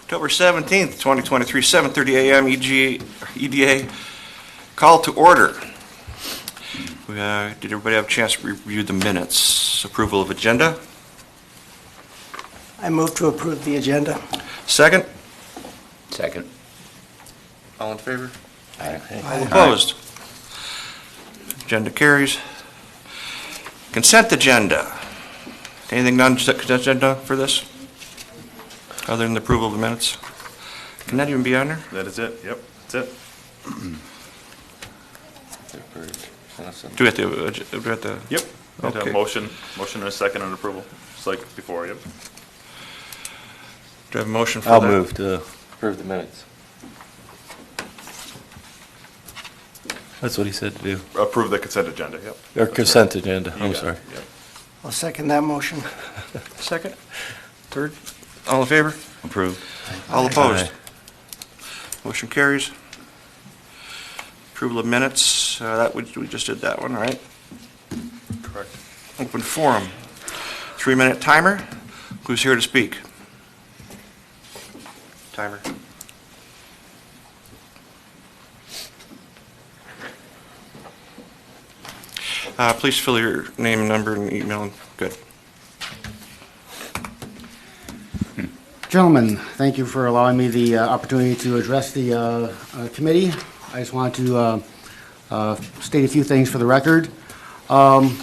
October 17th, 2023, 7:30 a.m. EDA call to order. Did everybody have a chance to review the minutes? Approval of agenda? I move to approve the agenda. Second? Second. All in favor? Aye. All opposed? Agenda carries. Consent agenda. Anything non-consent agenda for this? Other than the approval of the minutes? Can that even be on there? That is it. Yep, that's it. Do we have to? Yep. And Okay. a motion and a second on approval, just like before. Yep. Do I have a motion for I'll that? move to approve the minutes. That's what he said to do. Approve the consent agenda. Yep. Or consent agenda, You I'm got it. sorry. Yep. I'll second that motion. Second? Third? All in favor? Approved. All opposed? Aye. Motion carries. Approval of minutes, we just did that one, right? Correct. Open forum. 3-minute timer. Who's here to speak? Timer. Please fill your name, number, and email. Good. Gentlemen, thank you for allowing me the opportunity to address the committee. I just want to state a few things for the record. The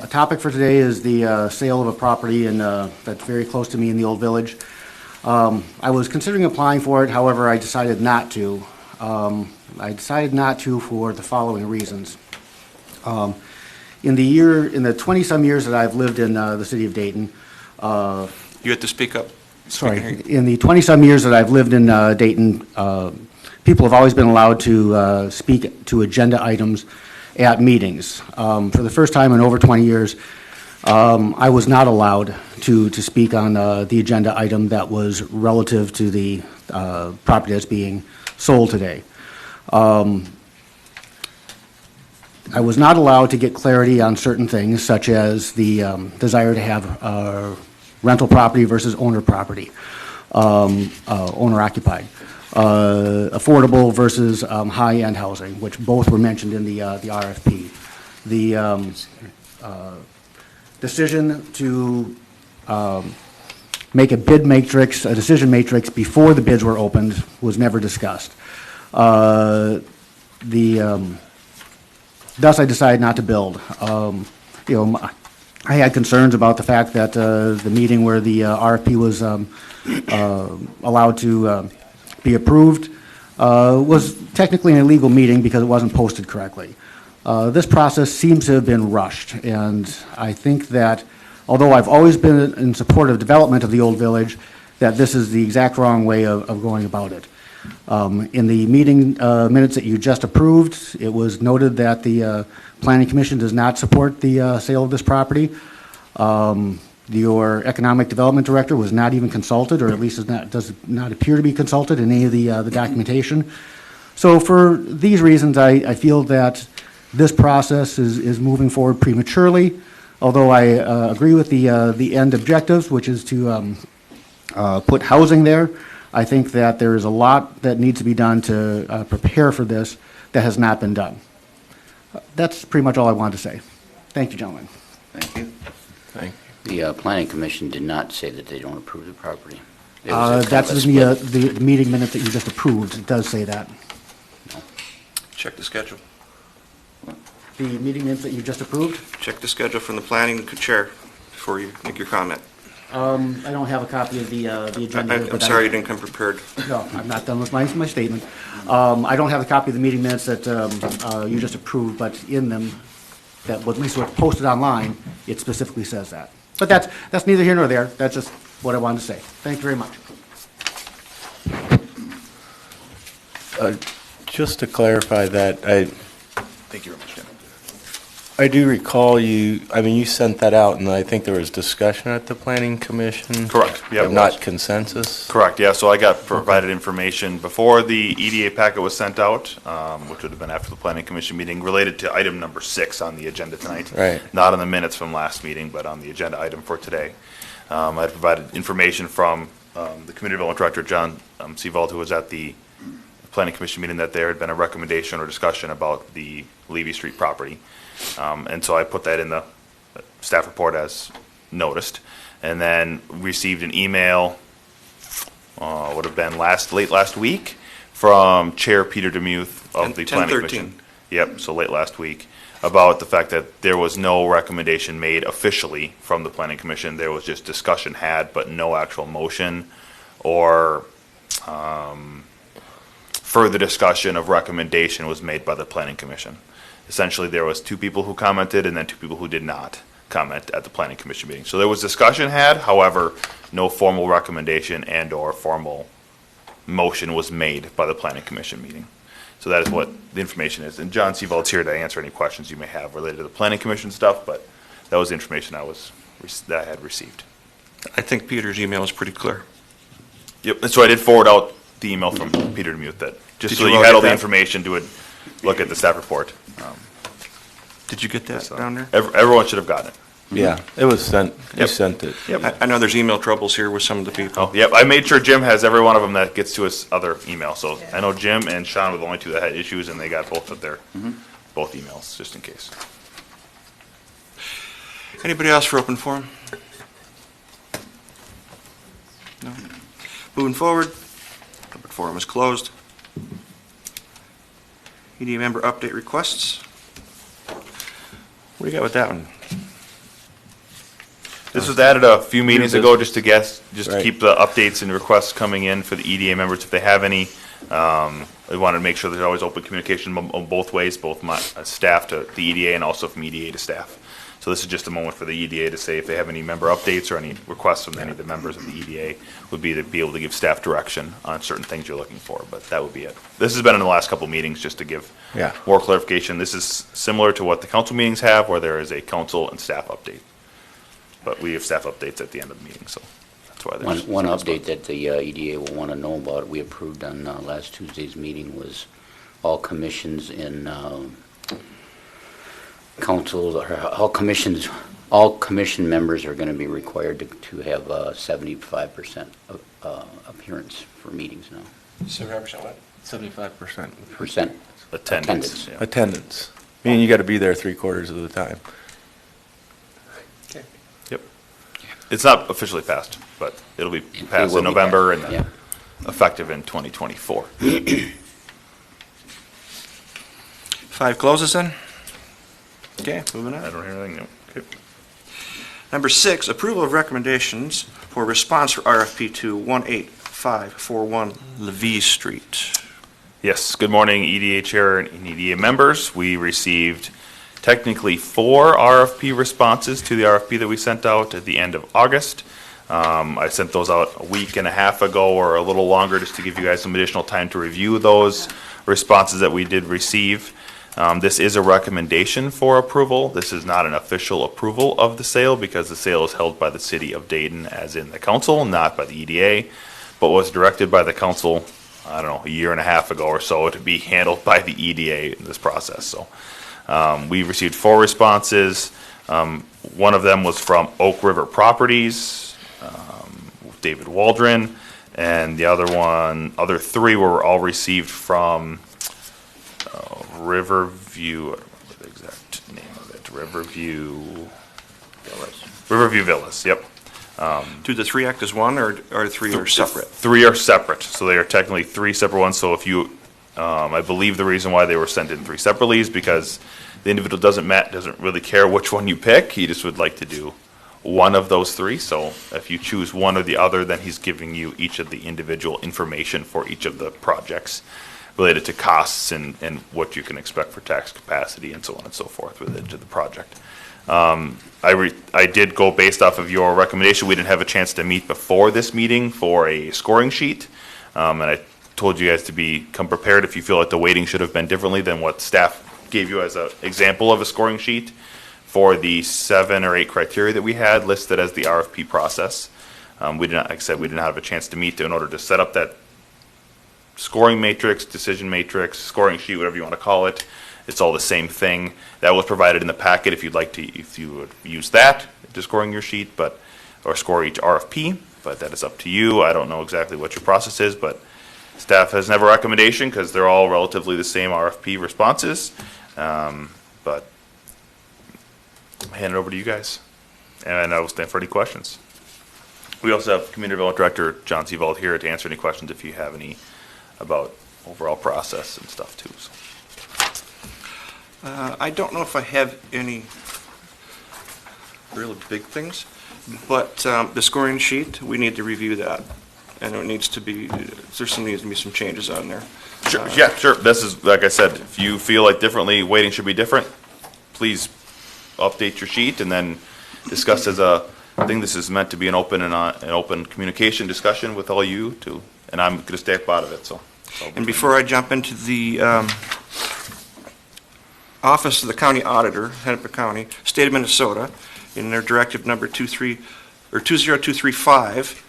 topic for today is the sale of a property that's very close to me in the Old Village. I was considering applying for it, however, I decided not to. I decided not to for the following reasons. In the 20-some years that I've lived in the city of Dayton, You have to speak up. sorry, in the 20-some years that I've lived in Dayton, people have always been allowed to speak to agenda items at meetings. For the first time in over 20 years, I was not allowed to speak on the agenda item that was relative to the property that's being sold today. I was not allowed to get clarity on certain things, such as the desire to have rental property versus owner property, owner-occupied, affordable versus high-end housing, which both were mentioned in the RFP. The decision to make a bid matrix, a decision matrix before the bids were opened was never discussed. Thus, I decided not to build. I had concerns about the fact that the meeting where the RFP was allowed to be approved was technically an illegal meeting because it wasn't posted correctly. This process seems to have been rushed, and I think that although I've always been in support of development of the Old Village, that this is the exact wrong way of going about it. In the meeting minutes that you just approved, it was noted that the Planning Commission does not support the sale of this property. Your Economic Development Director was not even consulted, or at least does not appear to be consulted in any of the documentation. So for these reasons, I feel that this process is moving forward prematurely, although I agree with the end objectives, which is to put housing there. I think that there is a lot that needs to be done to prepare for this that has not been done. That's pretty much all I wanted to say. Thank you, gentlemen. Thank you. Thank The Planning Commission did not say that they don't approve the property. It was a kind That's of a in split. the meeting minute that you just approved. It does say that. Check the schedule. The meeting minutes that you just approved? Check the schedule from the planning chair before you make your comment. I don't have a copy of the agenda. here, I'm but sorry you didn't come prepared. No, I'm not done with my statement. I don't have a copy of the meeting minutes that you just approved, but in them, that at least what's posted online, it specifically says that. But that's neither here nor there. That's just what I wanted to say. Thank you very much. Just to clarify that, Thank you very much, Ken. I do recall you sent that out, and I think there was discussion at the Planning Commission. Correct. Yeah, But it not was. consensus? Correct, yeah, so I got provided information before the EDA packet was sent out, which would have been after the Planning Commission meeting, related to item number 6 on the agenda tonight. Right. Not on the minutes from last meeting, but on the agenda item for today. I provided information from the Community Development Director, John Seavald, who was at the Planning Commission meeting, that there had been a recommendation or discussion about the Levee Street property. And so I put that in the staff report as noticed. And then received an email, would have been late last week, from Chair Peter Demuth of the Planning 10/13. Commission. Yep, so late last week, about the fact that there was no recommendation made officially from the Planning Commission. There was just discussion had, but no actual motion or further discussion of recommendation was made by the Planning Commission. Essentially, there was 2 people who commented and then 2 people who did not comment at the Planning Commission meeting. So there was discussion had, however, no formal recommendation and or formal motion was made by the Planning Commission meeting. So that is what the information is. And John Seavald's here to answer any questions you may have related to the Planning Commission stuff, but that was the information that I had received. I think Peter's email is pretty clear. Yep, and so I did forward out the email from Peter Demuth that, just Did so you you all had get all the that? information to look at the staff report. Did you get that So down there? Everyone should have gotten it. Yeah, it was sent, you Yep. sent it. I know there's email troubles here with some of the people. Oh, yep, I made sure Jim has every one of them that gets to his other email. So I know Jim and Sean were the only 2 that had issues, and they got both of their, both emails, just in case. Anybody else for open forum? No? Moving forward, open forum is closed. EDA member update requests. What do you got with that one? This was added a few meetings New ago, just to Right. keep the updates and requests coming in for the EDA members if they have any. We wanted to make sure there's always open communication on both ways, both my staff to the EDA and also from EDA to staff. So this is just a moment for the EDA to say if they have any member updates or any requests from any of the members of the EDA, would be to be able to give staff direction on certain things you're looking for, but that would be it. This has been in the last couple of meetings, just to give Yeah. more clarification. This is similar to what the council meetings have, where there is a council and staff update. But we have staff updates at the end of the meeting, so that's why there's. One update that the EDA will want to know about, we approved on last Tuesday's meeting, was all commissions in councils, or all commission members are going to be required to have 75% appearance for meetings now. 75% what? 75%. Percent Attendance. Yeah. Attendance. Meaning you got to be there 3/4 of the time. Yep. It's not officially passed, but it'll be It passed will in be November passed, and yeah. then effective in 2024. 5 closes then? Okay, moving I on. don't hear anything new. Okay. Number 6, approval of recommendations for response for RFP to 18541 Levee Street. Yes, good morning, EDA Chair and EDA members. We received technically 4 RFP responses to the RFP that we sent out at the end of August. I sent those out a week and a half ago or a little longer, just to give you guys some additional time to review those responses that we did receive. This is a recommendation for approval. This is not an official approval of the sale, because the sale is held by the city of Dayton, as in the council, not by the EDA, but was directed by the council, I don't know, a year and a half ago or so, to be handled by the EDA in this process. So we received 4 responses. One of them was from Oak River Properties, David Waldron, and the other 3 were all received from Riverview, I don't remember the exact name of it, Riverview Villas, yep. Do the 3 act as one, or 3 are separate? 3 are separate, so they are technically 3 separate ones. So if you, I believe the reason why they were sent in 3 separately is because the individual doesn't really care which one you pick. He just would like to do one of those 3. So if you choose one or the other, then he's giving you each of the individual information for each of the projects related to costs and what you can expect for tax capacity and so on and so forth related to the project. I did go based off of your recommendation. We didn't have a chance to meet before this meeting for a scoring sheet. And I told you guys to come prepared if you feel like the weighting should have been differently than what staff gave you as an example of a scoring sheet for the 7 or 8 criteria that we had listed as the RFP process. We did not, like I said, we did not have a chance to meet in order to set up that scoring matrix, decision matrix, scoring sheet, whatever you want to call it. It's all the same thing. That was provided in the packet if you would use that to scoring your sheet, or score each RFP. but that is up to you. I don't know exactly what your process is, but staff has never recommendation because they're all relatively the same RFP responses. But hand it over to you guys, and I will stand for any questions. We also have Community Development Director John Seavold here to answer any questions if you have any about overall process and stuff too. So. I don't know if I have any really big things, but the scoring sheet, we need to review that. And it needs to be, needs to be some changes on there. Sure, yeah, sure. This is, like I said, if you feel like differently, weighting should be different, please update your sheet and then discuss as a thing. This is meant to be an open and an open communication discussion with all you too, and I'm going to stay up out of it. So. And before I jump into the Office of the County Auditor, Hennepin County, State of Minnesota, in their directive number 20235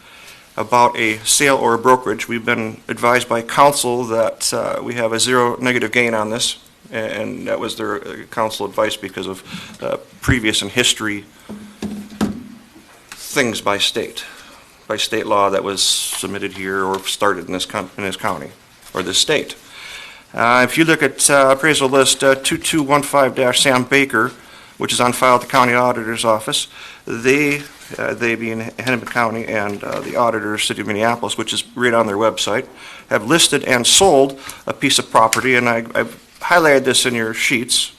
about a sale or a brokerage, we've been advised by council that we have a zero negative gain on this, and that was their council advice because of previous and history things by state law that was submitted here or started in this county or this state. If you look at appraisal list 2215-Sam Baker, which is on file at the county auditor's office, they being Hennepin County and the auditor, City of Minneapolis, which is right on their website, have listed and sold a piece of property, and I've highlighted this in your sheets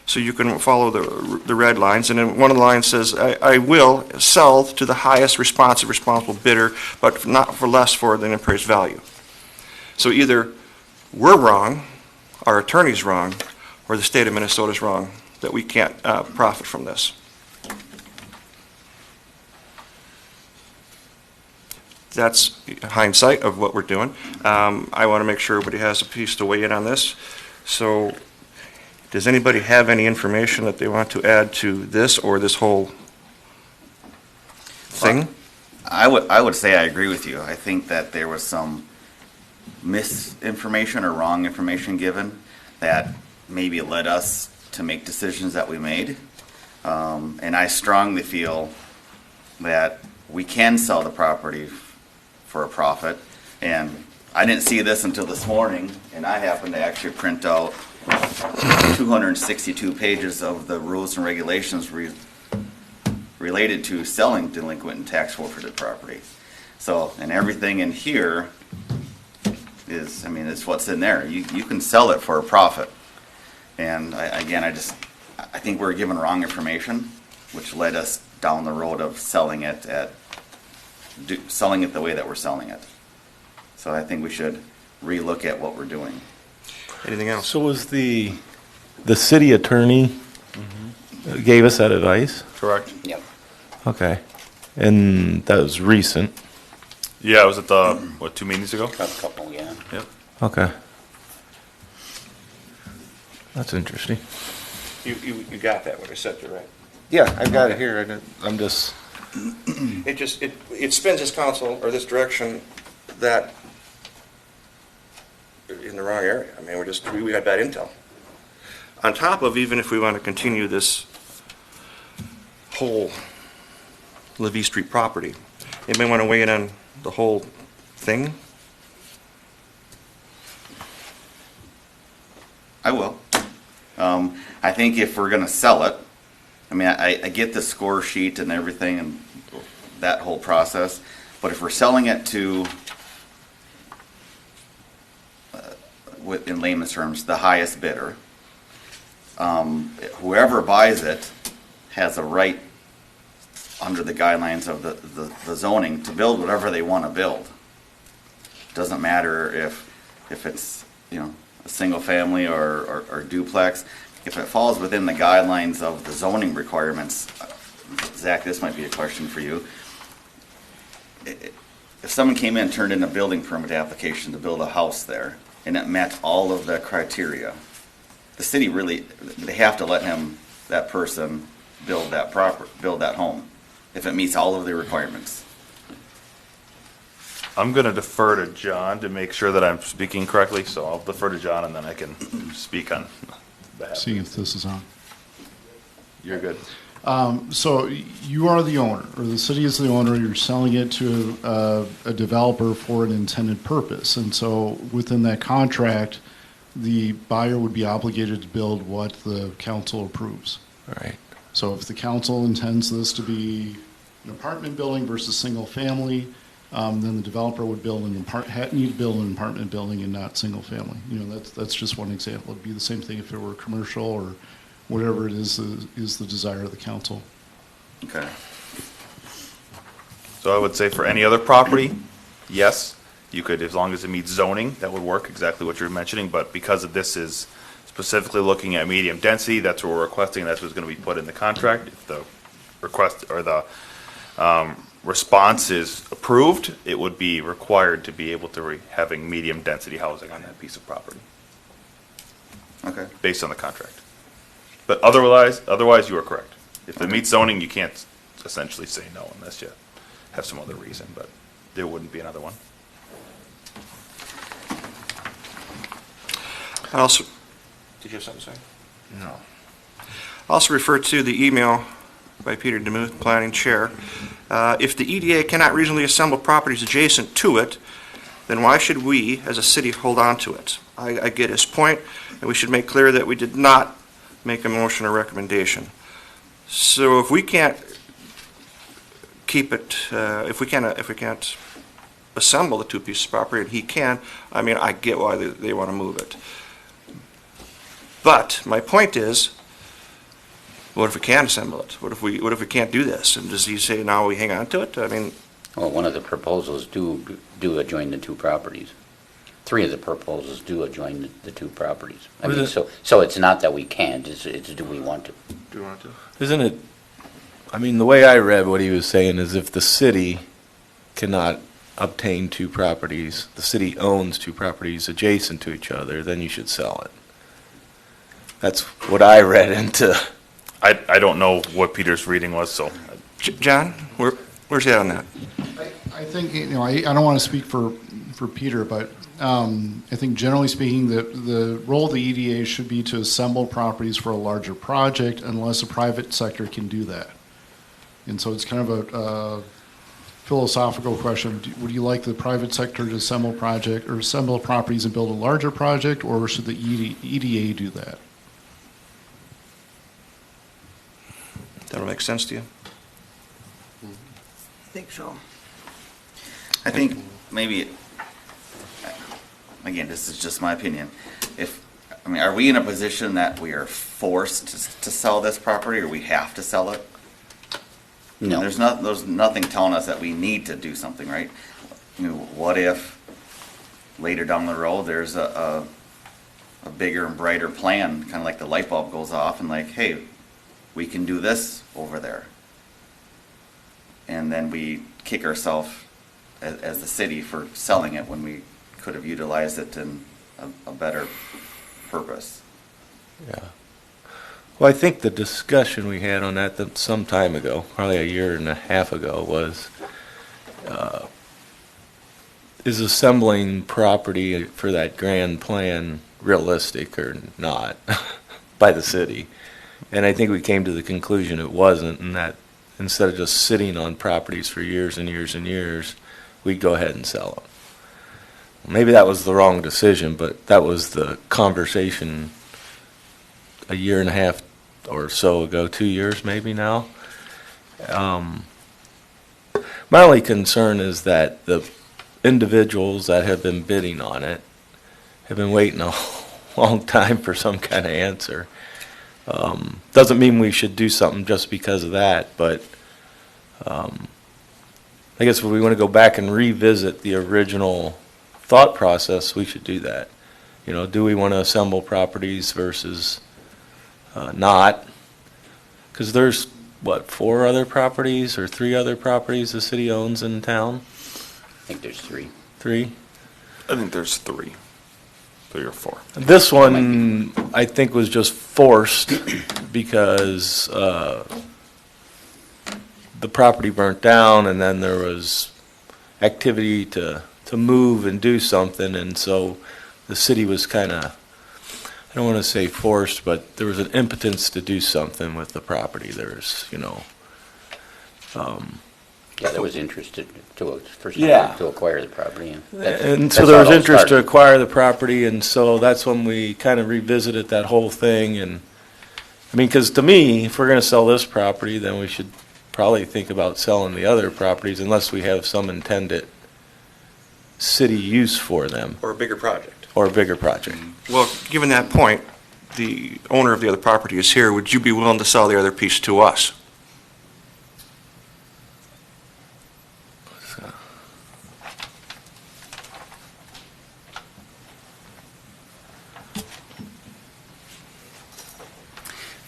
so you can follow the red lines. And then one of the lines says, I will sell to the highest responsible bidder, but not for less for than appraised value. So either we're wrong, our attorney's wrong, or the state of Minnesota's wrong, that we can't profit from this. That's hindsight of what we're doing. I want to make sure everybody has a piece to weigh in on this. So does anybody have any information that they want to add to this or this whole thing? I would say I agree with you. I think that there was some misinformation or wrong information given that maybe led us to make decisions that we made. And I strongly feel that we can sell the property for a profit. And I didn't see this until this morning, and I happened to actually print out 262 pages of the rules and regulations related to selling delinquent and tax forfeited property. So, and everything in here is, it's what's in there. You can sell it for a profit. And I think we're given wrong information, which led us down the road of selling it the way that we're selling it. So I think we should relook at what we're doing. Anything else? So was the city attorney gave us that advice? Correct. Yep. Okay. And that was recent. Yeah, it was at the, 2 meetings ago? A couple, yeah. Yep. Okay. That's interesting. You got that, what I said, you're right. Yeah, I've got it here. I'm just... It spins this council, or this direction, that in the wrong area. We had bad intel. On top of, even if we want to continue this whole Levee Street property, anybody want to weigh in on the whole thing? I will. I think if we're going to sell it, I get the score sheet and everything and that whole process, but if we're selling it to, in layman's terms, the highest bidder, whoever buys it has a right under the guidelines of the zoning to build whatever they want to build. Doesn't matter if it's, a single family or duplex. If it falls within the guidelines of the zoning requirements, Zach, this might be a question for you. If someone came in and turned in a building permit application to build a house there, and it met all of the criteria, the city they have to let that person build that home, if it meets all of the requirements. I'm going to defer to John to make sure that I'm speaking correctly, so I'll defer to John and then I can speak on behalf. See if this is on. You're good. So you are the owner, or the city is the owner, you're selling it to a developer for an intended purpose. And so within that contract, the buyer would be obligated to build what the council approves. Right. So if the council intends this to be an apartment building versus single family, then the developer would need to build an apartment building and not single family. You know, that's just one example. It'd be the same thing if it were commercial or whatever it is the desire of the council. Okay. So I would say for any other property, yes, you could, as long as it meets zoning, that would work, exactly what you're mentioning, but because of this is specifically looking at medium density, that's what we're requesting, that's what's gonna be put in the contract. If the request, or the, response is approved, it would be required to be able to having medium density housing on that piece of property, Okay. based on the contract. But otherwise you are correct. If it meets zoning, you can't essentially say no unless you have some other reason, but there wouldn't be another one. I also, did you have something to say? No. Also refer to the email by Peter DeMuth, Planning Chair. If the EDA cannot reasonably assemble properties adjacent to it, then why should we, as a city, hold on to it? I get his point, and we should make clear that we did not make a motion or recommendation. So if we can't keep it, if we can't assemble the two pieces of property, and he can, I mean, I get why they want to move it. But my point is, what if we can't assemble it? What if we can't do this? And does he say now we hang on to it? I mean, Well, one of the proposals do adjoin the two properties. Three of the proposals do adjoin the two properties. I mean, so it's not that we can't, it's do we want to? do you want to? Isn't it, I mean, the way I read what he was saying is if the city cannot obtain two properties, the city owns two properties adjacent to each other, then you should sell it. That's what I read into. I don't know what Peter's reading was, so. John, where's he at on that? I think, you know, I don't want to speak for Peter, but I think generally speaking, the role of the EDA should be to assemble properties for a larger project unless a private sector can do that. And so it's kind of a philosophical question. Would you like the private sector to assemble properties and build a larger project, or should the EDA do that? That'll make sense to you? I think so. I think maybe, again, this is just my opinion. Are we in a position that we are forced to sell this property, or we have to sell it? No. There's nothing telling us that we need to do something, right? You know, what if later down the road there's a bigger and brighter plan, kind of like the light bulb goes off and like, hey, we can do this over there. And then we kick ourselves as the city for selling it when we could have utilized it in a better purpose. Yeah. Well, I think the discussion we had on that some time ago, probably a year and a half ago, was is assembling property for that grand plan realistic or not by the city? And I think we came to the conclusion it wasn't, and that instead of just sitting on properties for years and years and years, we'd go ahead and sell them. Maybe that was the wrong decision, but that was the conversation a year and a half or so ago, 2 years maybe now. My only concern is that the individuals that have been bidding on it have been waiting a long time for some kind of answer. Doesn't mean we should do something just because of that, but I guess if we want to go back and revisit the original thought process, we should do that. You know, do we want to assemble properties versus not? Because there's, what, 4 other properties or 3 other properties the city owns in town? I think there's 3. 3? I think there's 3 or 4. This one, I think, was just forced because the property burnt down, and then there was activity to move and do something, and so the city was kind of, I don't want to say forced, but there was an impotence to do something with the property. There's, Yeah, there was interest first Yeah. to acquire the property. and so That's there how was it all interest to started. acquire the property, and so that's when we kind of revisited that whole thing. And I mean, because to me, if we're going to sell this property, then we should probably think about selling the other properties unless we have some intended city use for them Or a bigger project. or a bigger project. Well, given that point, the owner of the other property is here. Would you be willing to sell the other piece to us?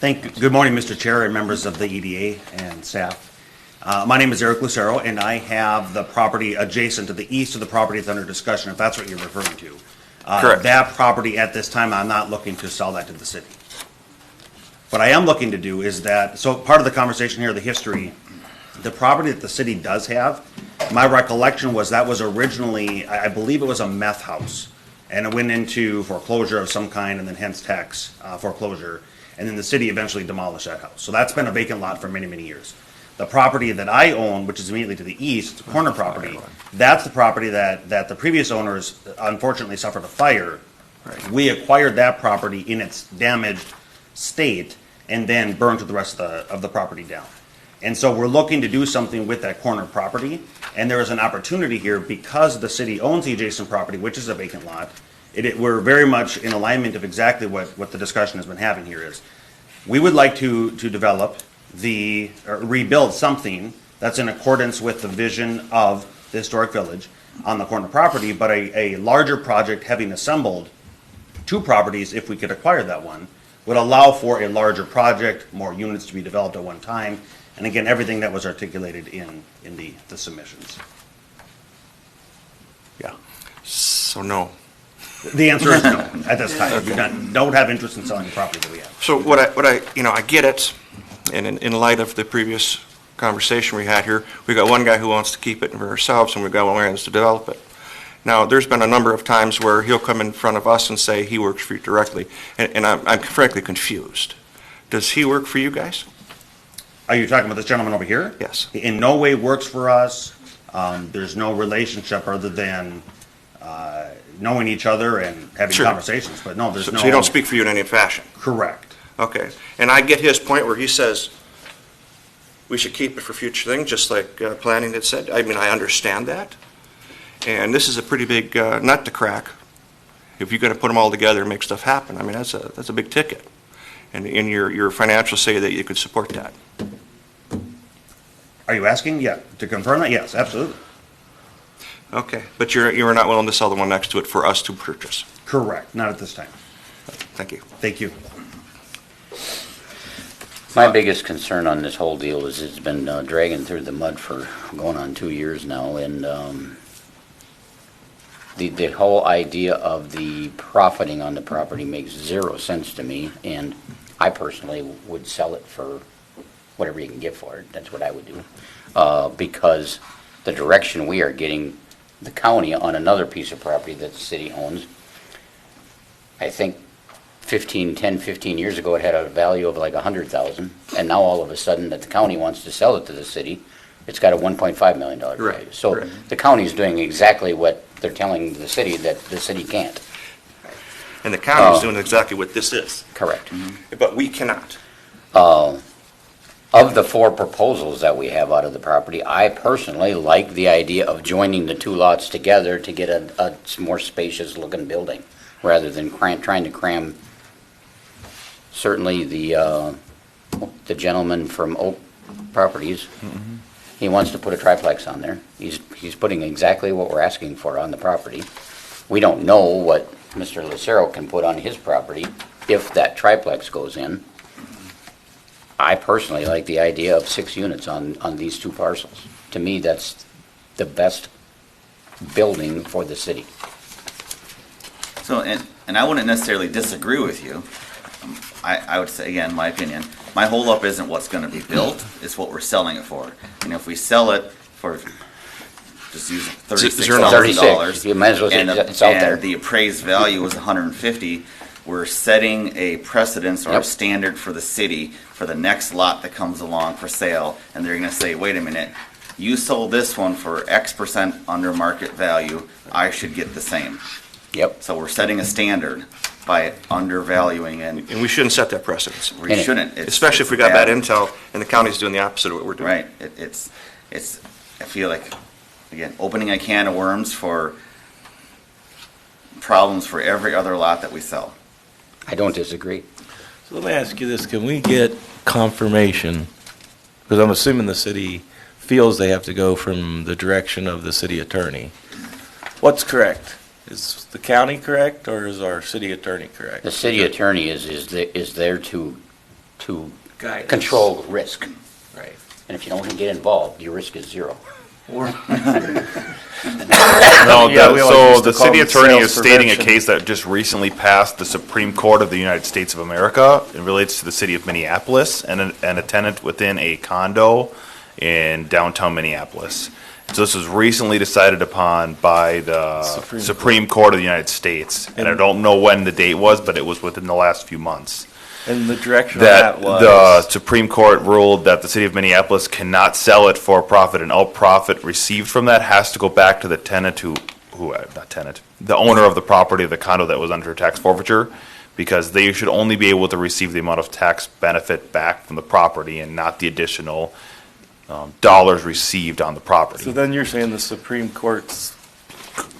Good morning, Mr. Chair and members of the EDA and staff. My name is Eric Lucero, and I have the property adjacent to the east of the property that's under discussion, if that's what you're referring to. Correct. That property, at this time, I'm not looking to sell that to the city. What I am looking to do is that, so part of the conversation here, the history, the property that the city does have, my recollection was that was originally, I believe it was a meth house, and it went into foreclosure of some kind, and then hence tax foreclosure. And then the city eventually demolished that house. So that's been a vacant lot for many, many years. The property that I own, which is immediately to the east, the corner property, that's the property that the previous owners unfortunately suffered a fire. We acquired that property in its damaged state and then burned to the rest of the property down. And so we're looking to do something with that corner property. And there is an opportunity here because the city owns the adjacent property, which is a vacant lot. We're very much in alignment of exactly what the discussion has been having here is. We would like to develop or rebuild something that's in accordance with the vision of the historic village on the corner property, but a larger project having assembled two properties, if we could acquire that one, would allow for a larger project, more units to be developed at one time, and again, everything that was articulated in the submissions. Yeah. So no. The answer is no, at this time. We don't have interest in selling the property that we have. So I get it, and in light of the previous conversation we had here, we got one guy who wants to keep it for ourselves, and we've got one who wants to develop it. Now, there's been a number of times where he'll come in front of us and say he works for you directly, and I'm frankly confused. Does he work for you guys? Are you talking about this gentleman over here? Yes. In no way works for us. There's no relationship other than knowing each other and having Sure. conversations, but no, there's no. So you don't speak for you in any fashion? Correct. Okay, and I get his point where he says we should keep it for future things, just like planning had said. I mean, I understand that. And this is a pretty big nut to crack. If you're going to put them all together and make stuff happen, I mean, that's a big ticket. And your financials say that you could support that. Are you asking? Yeah, to confirm that? Yes, absolutely. Okay, but you're not willing to sell the one next to it for us to purchase? Correct, not at this time. Thank you. Thank you. My biggest concern on this whole deal is it's been dragging through the mud for going on 2 years now, and the whole idea of the profiting on the property makes zero sense to me, and I personally would sell it for whatever you can get for it. That's what I would do. Because the direction we are getting the county on another piece of property that the city owns, I think 15 years ago, it had a value of like $100,000, and now all of a sudden that the county wants to sell it to the city, it's got a $1.5 million value. Right, So right. the county's doing exactly what they're telling the city that the city can't. And the county's doing exactly what this is, Correct. but we cannot. Of the 4 proposals that we have out of the property, I personally like the idea of joining the 2 lots together to get a more spacious looking building, rather than trying to cram. Certainly the gentleman from Oak Properties, he wants to put a triplex on there. He's putting exactly what we're asking for on the property. We don't know what Mr. Lucero can put on his property if that triplex goes in. I personally like the idea of 6 units on these 2 parcels. To me, that's the best building for the city. So, and I wouldn't necessarily disagree with you. I would say, again, my opinion, my holdup isn't what's going to be built, it's what we're selling it for. And if we sell it for, just use $36,000. You might as well say it's out there. And the appraised value was 150, we're setting a precedence or a Yep. standard for the city for the next lot that comes along for sale, and they're gonna say, wait a minute, you sold this one for X% under market value, I should get the same. Yep. So we're setting a standard by undervaluing, and And we shouldn't set that precedence, we shouldn't. It's- especially if we it's got bad bad. intel and the county's doing the opposite of what we're doing. Right, it's, I feel like, again, opening a can of worms for problems for every other lot that we sell. I don't disagree. So let me ask you this, can we get confirmation? Because I'm assuming the city feels they have to go from the direction of the city attorney. What's correct? Is the county correct, or is our city attorney correct? The city attorney is there to Guide us. control risk. Right. And if you don't get involved, your risk is zero. No, Yeah, we always so used to the call city them attorney sales is stating a prevention. case that just recently passed the Supreme Court of the United States of America. It relates to the city of Minneapolis and a tenant within a condo in downtown Minneapolis. So this was recently decided upon by the Supreme Supreme Court of the United States. And I don't know when the date was, but it was within the last few months. And the direction of That that was? the Supreme Court ruled that the city of Minneapolis cannot sell it for a profit, and all profit received from that has to go back to the tenant not tenant, the owner of the property of the condo that was under tax forfeiture, because they should only be able to receive the amount of tax benefit back from the property and not the additional dollars received on the property. So then you're saying the Supreme Court's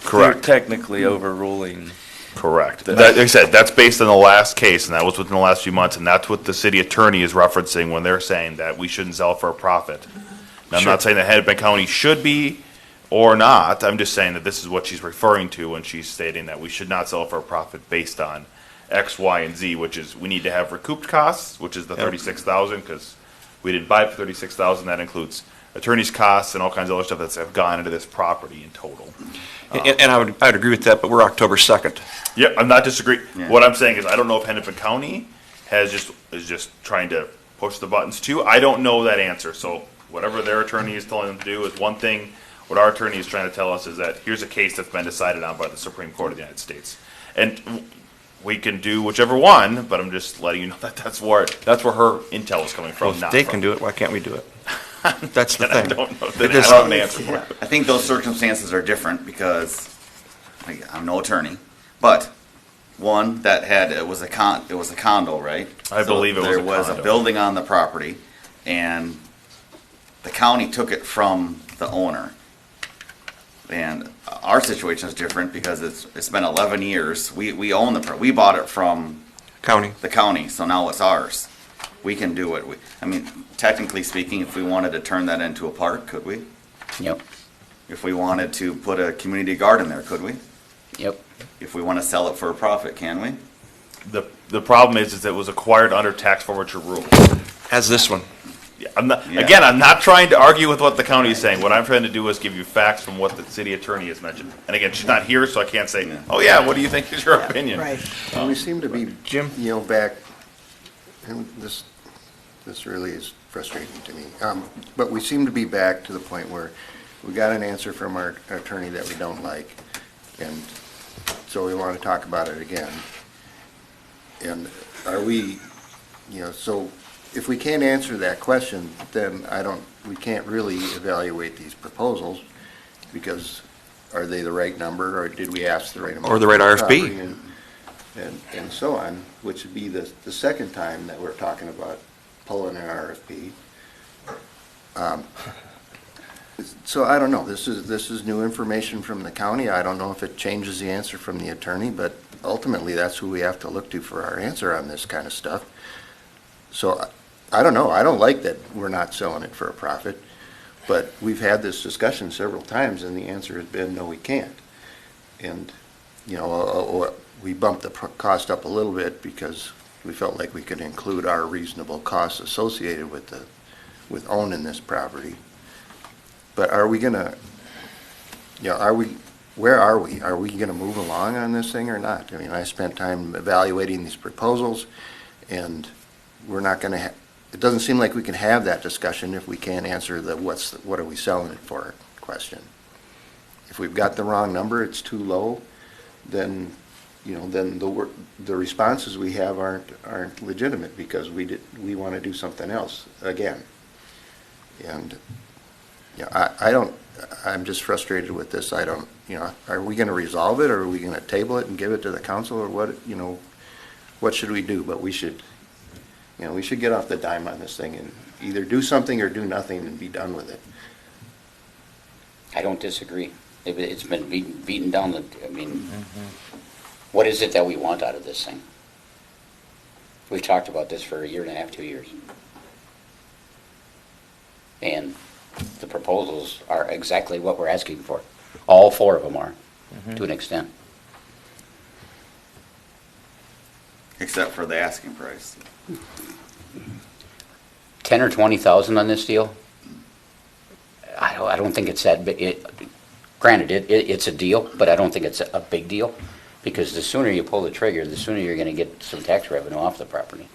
Correct. technically overruling? Correct. Like I said, that's based on the last case, and that was within the last few months, and that's what the city attorney is referencing when they're saying that we shouldn't sell for a profit. Now, I'm not saying that Hennepin County should be or not, I'm just saying that this is what she's referring to when she's stating that we should not sell for a profit based on X, Y, and Z, which is we need to have recouped costs, which is the Yep. 36,000, because we didn't buy it for 36,000, that includes attorney's costs and all kinds of other stuff that's have gone into this property in total. And I'd agree with that, but we're October 2nd. Yep, I'm not disagreeing. Yeah. What I'm saying is, I don't know if Hennepin County is just trying to push the buttons too. I don't know that answer. So whatever their attorney is telling them to do is one thing. What our attorney is trying to tell us is that here's a case that's been decided on by the Supreme Court of the United States, and we can do whichever one. But I'm just letting you know that that's where her intel is coming from. Well, if not they from. can do it, why can't we do it? That's the And I thing. don't know. It is- I don't have an answer for it. I think those circumstances are different because I'm no attorney, but one that it was a condo, right? I believe it was a There was a condo. building on the property, and the county took it from the owner. And our situation is different because it's been 11 years. We own we bought it from County. the county, so now it's ours. We can do it. I mean, technically speaking, if we wanted to turn that into a park, could we? Yep, If we wanted to put a community garden there, could we? yep. If we want to sell it for a profit, can we? The problem is it was acquired under tax forfeiture rules. As this one. Yeah, I'm not, Yeah. again, I'm not trying to argue with what the county is saying. What I'm trying to do is give you facts from what the city attorney has mentioned. And again, she's not here, so I can't say, oh yeah, what do you think is your opinion? Right. Well, we seem to be, Jim? back, and this really is frustrating to me, but we seem to be back to the point where we got an answer from our attorney that we don't like, and so we want to talk about it again. And are we, so if we can't answer that question, then we can't really evaluate these proposals, because are they the right number, or did we ask the right amount? Or the right for RFP. property, and so on, which would be the second time that we're talking about pulling an RFP. So I don't know, this is new information from the county. I don't know if it changes the answer from the attorney, but ultimately, that's who we have to look to for our answer on this kind of stuff. So I don't know, I don't like that we're not selling it for a profit, but we've had this discussion several times, and the answer has been, no, we can't. And, we bumped the cost up a little bit because we felt like we could include our reasonable costs associated with owning this property. But are we gonna, where are we? Are we gonna move along on this thing or not? I mean, I spent time evaluating these proposals, and we're not gonna it doesn't seem like we can have that discussion if we can't answer the what are we selling it for question. If we've got the wrong number, it's too low, then then the responses we have aren't legitimate because we want to do something else again. And, I'm just frustrated with this. I don't, are we going to resolve it, or are we going to table it and give it to the council, or what should we do? But we should get off the dime on this thing and either do something or do nothing and be done with it. I don't disagree. It's been beaten down, what is it that we want out of this thing? We've talked about this for 1.5 years, 2 years. And the proposals are exactly what we're asking for. All 4 of them are, to an extent. Except for the asking price. 10 or 20,000 on this deal? I don't think it's that big. Granted, it's a deal, but I don't think it's a big deal, because the sooner you pull the trigger, the sooner you're going to get some tax revenue off the property.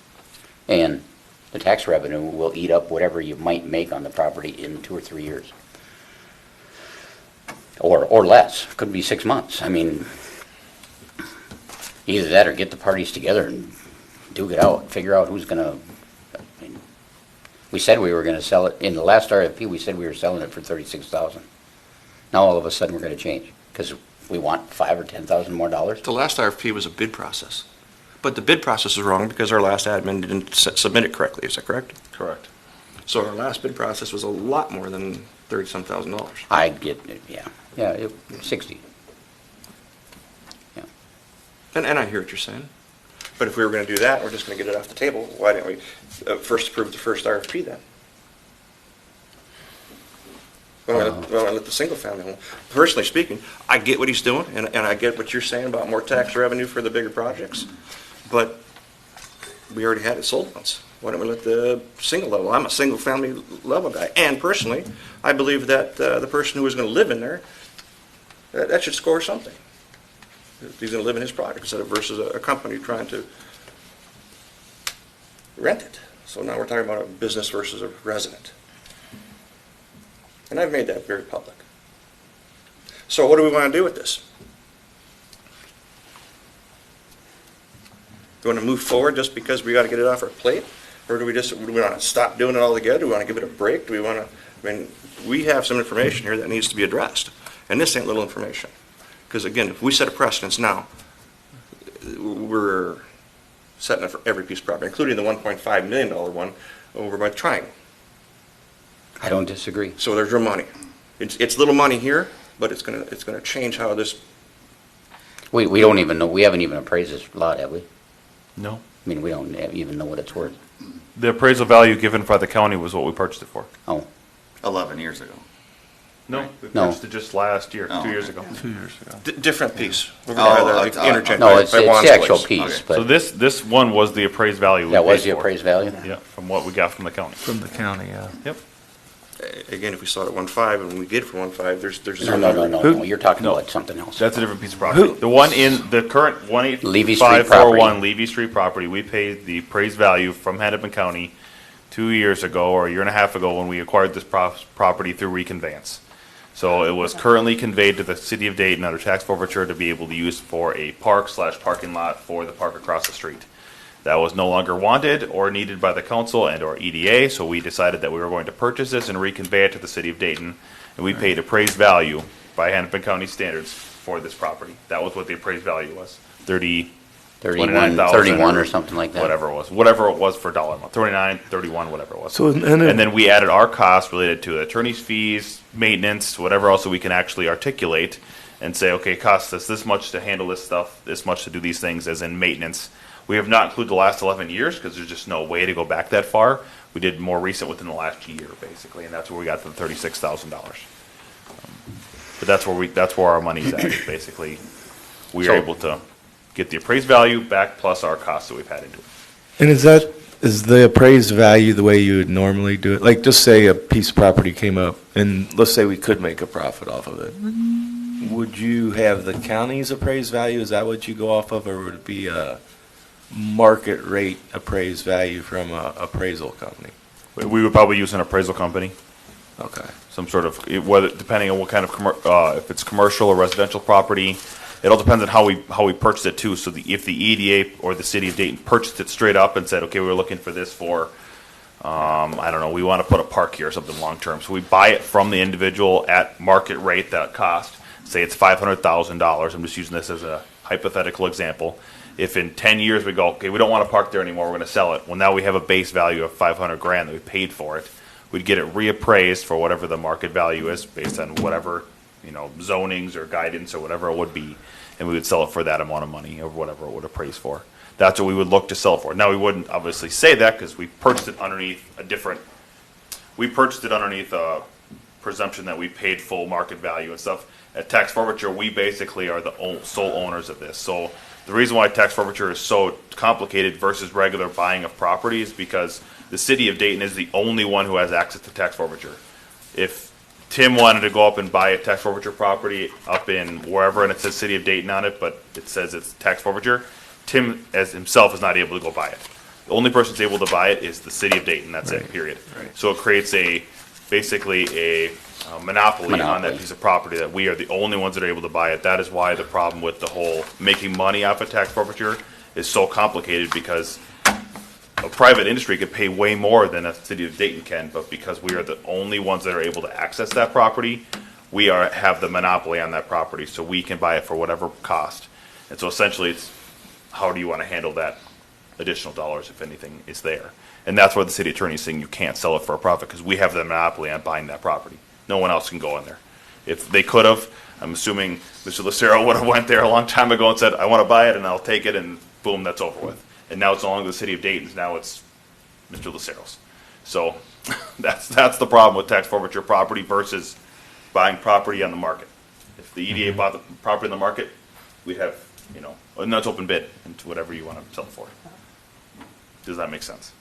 And the tax revenue will eat up whatever you might make on the property in 2 or 3 years. Or less. Could be 6 months. Either that or get the parties together and duke it out, figure out who's going to. We said we were going to sell it, in the last RFP, we said we were selling it for $36,000. Now all of a sudden we're going to change, because we want $5,000 or $10,000 more dollars. The last RFP was a bid process, but the bid process was wrong because our last admin didn't submit it correctly. Is that correct? Correct. So our last bid process was a lot more than $30-some thousand. I get it, yeah, 60. Yeah. And I hear what you're saying. But if we were going to do that, we're just going to get it off the table. Why didn't we first approve the first RFP then? Well, I let the single family home. Personally speaking, I get what he's doing, and I get what you're saying about more tax revenue for the bigger projects. But we already had it sold once. Why don't we let the single level? I'm a single family level guy. And personally, I believe that the person who is going to live in there, that should score something. He's going to live in his project instead of versus a company trying to rent it. So now we're talking about a business versus a resident. And I've made that very public. So what do we want to do with this? Do we want to move forward just because we got to get it off our plate? Or do we want to stop doing it altogether? Do we want to give it a break? Do we want to, we have some information here that needs to be addressed. And this ain't little information. Because again, if we set a precedence now, we're setting it for every piece of property, including the $1.5 million one over by Triangle. I don't disagree. So there's your money. It's little money here, but it's gonna change how this. We don't even know, we haven't even appraised this lot, have we? No. We don't even know what it's worth. The appraisal value given by the county was what we purchased it for. Oh, 11 years ago. No, we No. purchased it just last year, Oh, 2 years okay. ago. 2 years ago. Different piece. Over Oh, there, interchange. no, by it's Juan's the actual place. piece, Okay. So but this one was the appraised value we that was paid the for. appraised value? Yeah, from what we got from the county. From the county, yeah. Yep. Again, if we saw it at 1.5 and we get it for 1.5, there's No, zero. no, you're talking No. about something else. That's a different piece of property. The one in the current Levee Street 18541 Levee Street property, we paid the appraised value from Hennepin County 2 years ago or 1.5 years ago when we acquired this property through reconveyance. So it was currently conveyed to the city of Dayton under tax forfeiture to be able to use for a park/parking lot for the park across the street. That was no longer wanted or needed by the council and or EDA, so we decided that we were going to purchase this and reconvey it to the city of Dayton. And we paid appraised value by Hennepin County standards for this property. That was what the appraised value was, 31 or something like that. whatever it was for dollar amount, 39, 31, whatever it was. So, And then we added our costs related to attorney's fees, maintenance, whatever else that we can actually articulate and say, okay, it costs us this much to handle this stuff, this much to do these things, as in maintenance. We have not included the last 11 years because there's just no way to go back that far. We did more recent within the last year, basically, and that's where we got the $36,000. But that's where our money's at, basically. We are able to get the appraised value back plus our costs that we've had into it. And is the appraised value the way you would normally do it? Like, just say a piece of property came up, and let's say we could make a profit off of it. Would you have the county's appraised value? Is that what you go off of, or would it be a market rate appraised value from a appraisal company? We would probably use an appraisal company, Okay. some sort of, whether, depending on what kind of, if it's commercial or residential property, It all depends on how we purchased it too. So if the EDA or the city of Dayton purchased it straight up and said, okay, we're looking for this for, I don't know, we want to put a park here or something long term. So we buy it from the individual at market rate that cost. Say it's $500,000. I'm just using this as a hypothetical example. If in 10 years we go, okay, we don't want to park there anymore, we're going to sell it. Well, now we have a base value of $500,000 that we paid for it. We'd get it reappraised for whatever the market value is based on whatever, zonings or guidance or whatever it would be. And we would sell it for that amount of money or whatever it would appraise for. That's what we would look to sell it for. Now, we wouldn't obviously say that because we purchased it underneath a presumption that we paid full market value and stuff. At tax forfeiture, we basically are the sole owners of this. So the reason why tax forfeiture is so complicated versus regular buying of property is because the city of Dayton is the only one who has access to tax forfeiture. If Tim wanted to go up and buy a tax forfeiture property up in wherever and it says city of Dayton on it, but it says it's tax forfeiture, Tim as himself is not able to go buy it. The only person that's able to buy it is the city of Dayton. That's it, period. Right. So it creates basically a monopoly on that piece of property that we are the only ones that are able to buy it. That is why the problem with the whole making money off of tax forfeiture is so complicated, because a private industry could pay way more than a city of Dayton can, but because we are the only ones that are able to access that property, we have the monopoly on that property, so we can buy it for whatever cost. And so essentially it's, how do you want to handle that additional dollars, if anything, is there? And that's where the city attorney is saying you can't sell it for a profit, because we have the monopoly on buying that property. No one else can go in there. If they could have, I'm assuming Mr. Lucero would have went there a long time ago and said, I want to buy it and I'll take it, and boom, that's over with. And now it's no longer the city of Dayton's, now it's Mr. Lucero's. So that's the problem with tax forfeiture property versus buying property on the market. If the EDA bought the property on the market, we'd have, and that's open bid into whatever you want to sell it for. Does that make sense?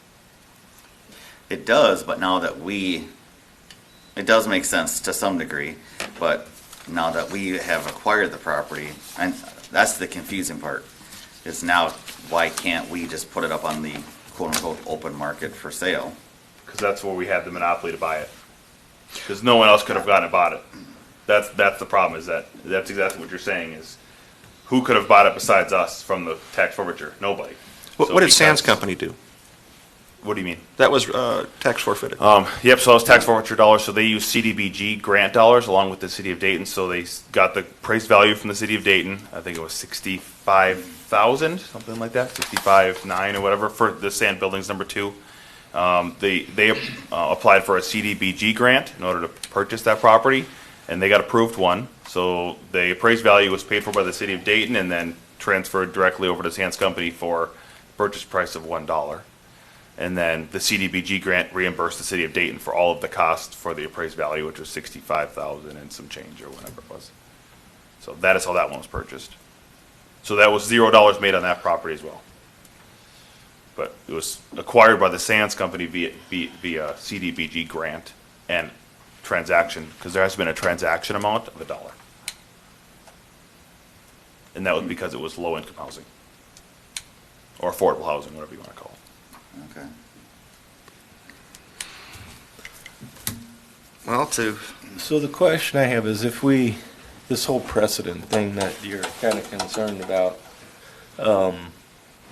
It does, but now that it does make sense to some degree, but now that we have acquired the property, and that's the confusing part, is now why can't we just put it up on the quote-unquote open market for sale? Because that's where we had the monopoly to buy it. Because no one else could have gone and bought it. That's the problem, is that's exactly what you're saying, is who could have bought it besides us from the tax forfeiture? Nobody. What did Sands Company do? What do you mean? That was tax forfeited. Yep, so it was tax forfeiture dollars, so they used CDBG grant dollars along with the city of Dayton, so they got the appraised value from the city of Dayton. I think it was $65,000, something like that, 65,900 or whatever, for the Sand Buildings number 2. They applied for a CDBG grant in order to purchase that property, and they got approved one. So the appraised value was paid for by the city of Dayton and then transferred directly over to Sands Company for purchase price of $1. And then the CDBG grant reimbursed the city of Dayton for all of the costs for the appraised value, which was $65,000 and some change or whatever it was. So that is how that one was purchased. So that was $0 made on that property as well. But it was acquired by the Sands Company via CDBG grant and transaction, because there has been a transaction amount of $1. And that was because it was low-income housing. Or affordable housing, whatever you want to call it. Okay. Well, So the question I have is, this whole precedent thing that you're kind of concerned about,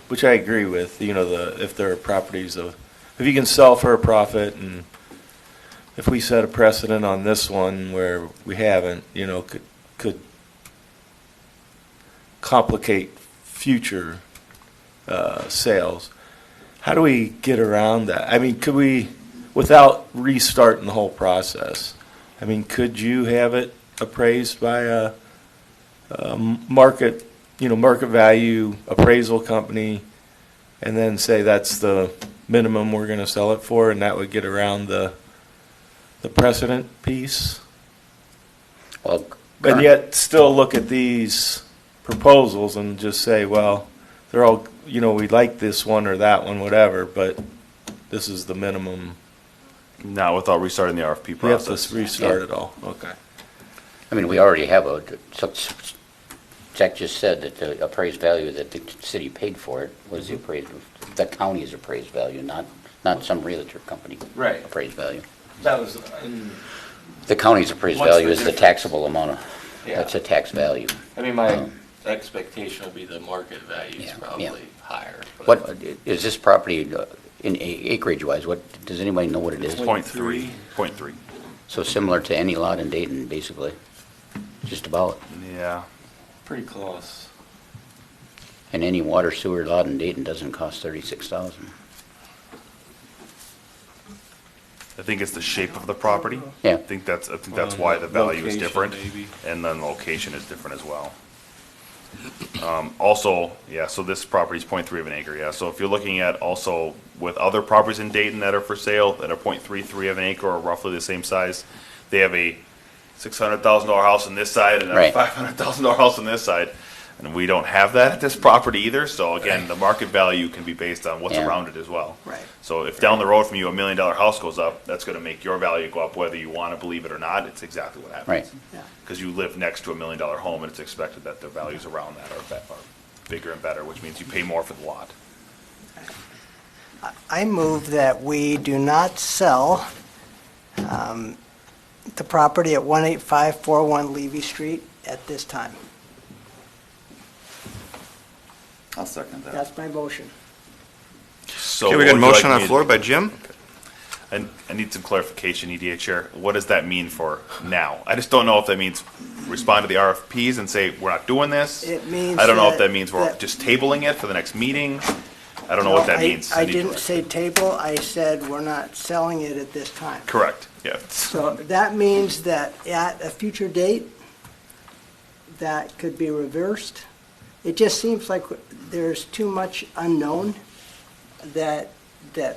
which I agree with, if there are properties if you can sell for a profit, and if we set a precedent on this one where we haven't, could complicate future sales. How do we get around that? I mean, could we, without restarting the whole process, could you have it appraised by a market value appraisal company, and then say that's the minimum we're going to sell it for, and that would get around the precedent piece? Well, And yet still look at these proposals and just say, well, they're all, we like this one or that one, whatever, but this is the minimum. Not without restarting the RFP We have process. to restart it all. Okay. we already have Jack just said that the appraised value that the city paid for it was the county's appraised value, not some realtor company. Right. Appraised value. That was, The county's appraised What's value the is the difference? taxable amount Yeah. that's a tax value. my expectation would be the market value is Yeah, probably yeah. higher. but- What, is this property in acreage-wise, what, does anybody know what it is? 0.3. 0.3. So similar to any lot in Dayton, basically, just about. Yeah. Pretty close. And any water sewer lot in Dayton doesn't cost 36,000. I think it's the shape of the property. Yeah. I think that's why the value is Location, different. maybe. And then location is different as well. Also, yeah, so this property is 0.3 of an acre, yeah. So if you're looking at also with other properties in Dayton that are for sale, that are 0.33 of an acre or roughly the same size, they have a $600,000 house on this side and a Right. $500,000 house on this side. And we don't have that at this property either, so again, the market value can be based on what's Yeah. around it as well. Right. So if down the road from you, $1 million house goes up, that's gonna make your value go up whether you wanna believe it or not, it's exactly what happens. Right. Yeah. Because you live next to $1 million home and it's expected that the values around that are bigger and better, which means you pay more for the lot. I move that we do not sell the property at 18541 Levee Street at this time. I'll second that. That's my motion. So Okay, we what got a would you like motion on me the to- floor by Jim. I need some clarification, EDA Chair. What does that mean for now? I just don't know if that means respond to the RFPs and say, we're not doing this. It means I don't know if that- that means we're that- just tabling it for the next meeting. I don't know what that means. I need didn't to- say table, I said we're not selling it at this time. Correct, yeah. So that means that at a future date, that could be reversed. It just seems like there's too much unknown that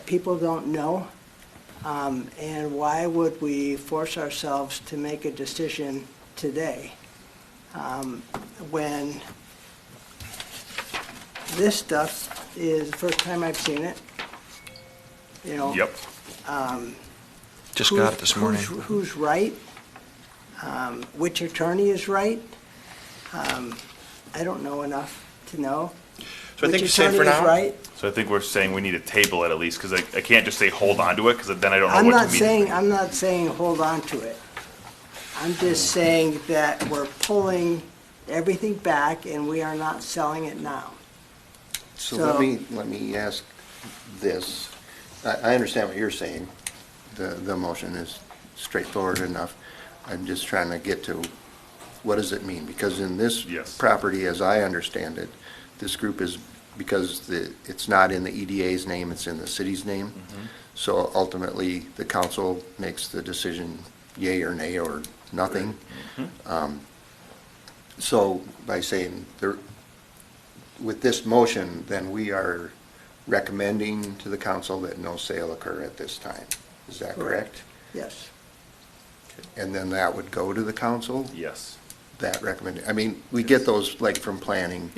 people don't know. And why would we force ourselves to make a decision today? When this stuff is the first time I've seen it, you know. Yep. Just got it this morning. Who's right? Which attorney is right? I don't know enough to know. So I think you Which say for attorney is now? right? So I think we're saying we need to table it at least, because I can't just say hold on to it, because then I don't know I'm what not to mean. saying, I'm not saying hold on to it. I'm just saying that we're pulling everything back and we are not selling it now. So So- let me ask this. I understand what you're saying. The motion is straightforward enough. I'm just trying to get to, what does it mean? Because in this Yes. property, as I understand it, this group is, because it's not in the EDA's name, it's in the city's name. So ultimately, the council makes the decision yay or nay or nothing. So by saying, with this motion, then we are recommending to the council that no sale occur at this time. Is that correct? Yes. And then that would go to the council, Yes. that recommend, I mean, we get those like from planning,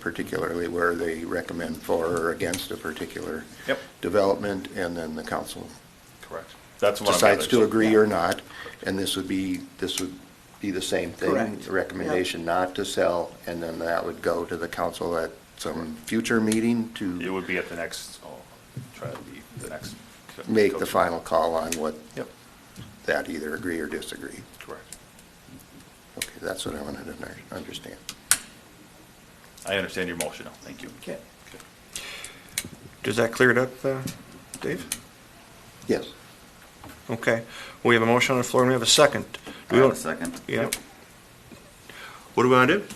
particularly where they recommend for or against a particular Yep. development, and then the council Correct. That's what I'm decides to gathering. agree or not, and this would be the same thing. Correct. Recommendation not to sell, and then that would go to the council at some future meeting It to would be at the next, try to be the next. make the final call on what Yep. that either agree or disagree. Correct. Okay, that's what I wanted to understand. I understand your motion now, thank you. Okay. Does that clear it up, Dave? Yes. Okay. We have a motion on the floor and we have a second. Do I we have a want- second. Yeah. What do we want to do?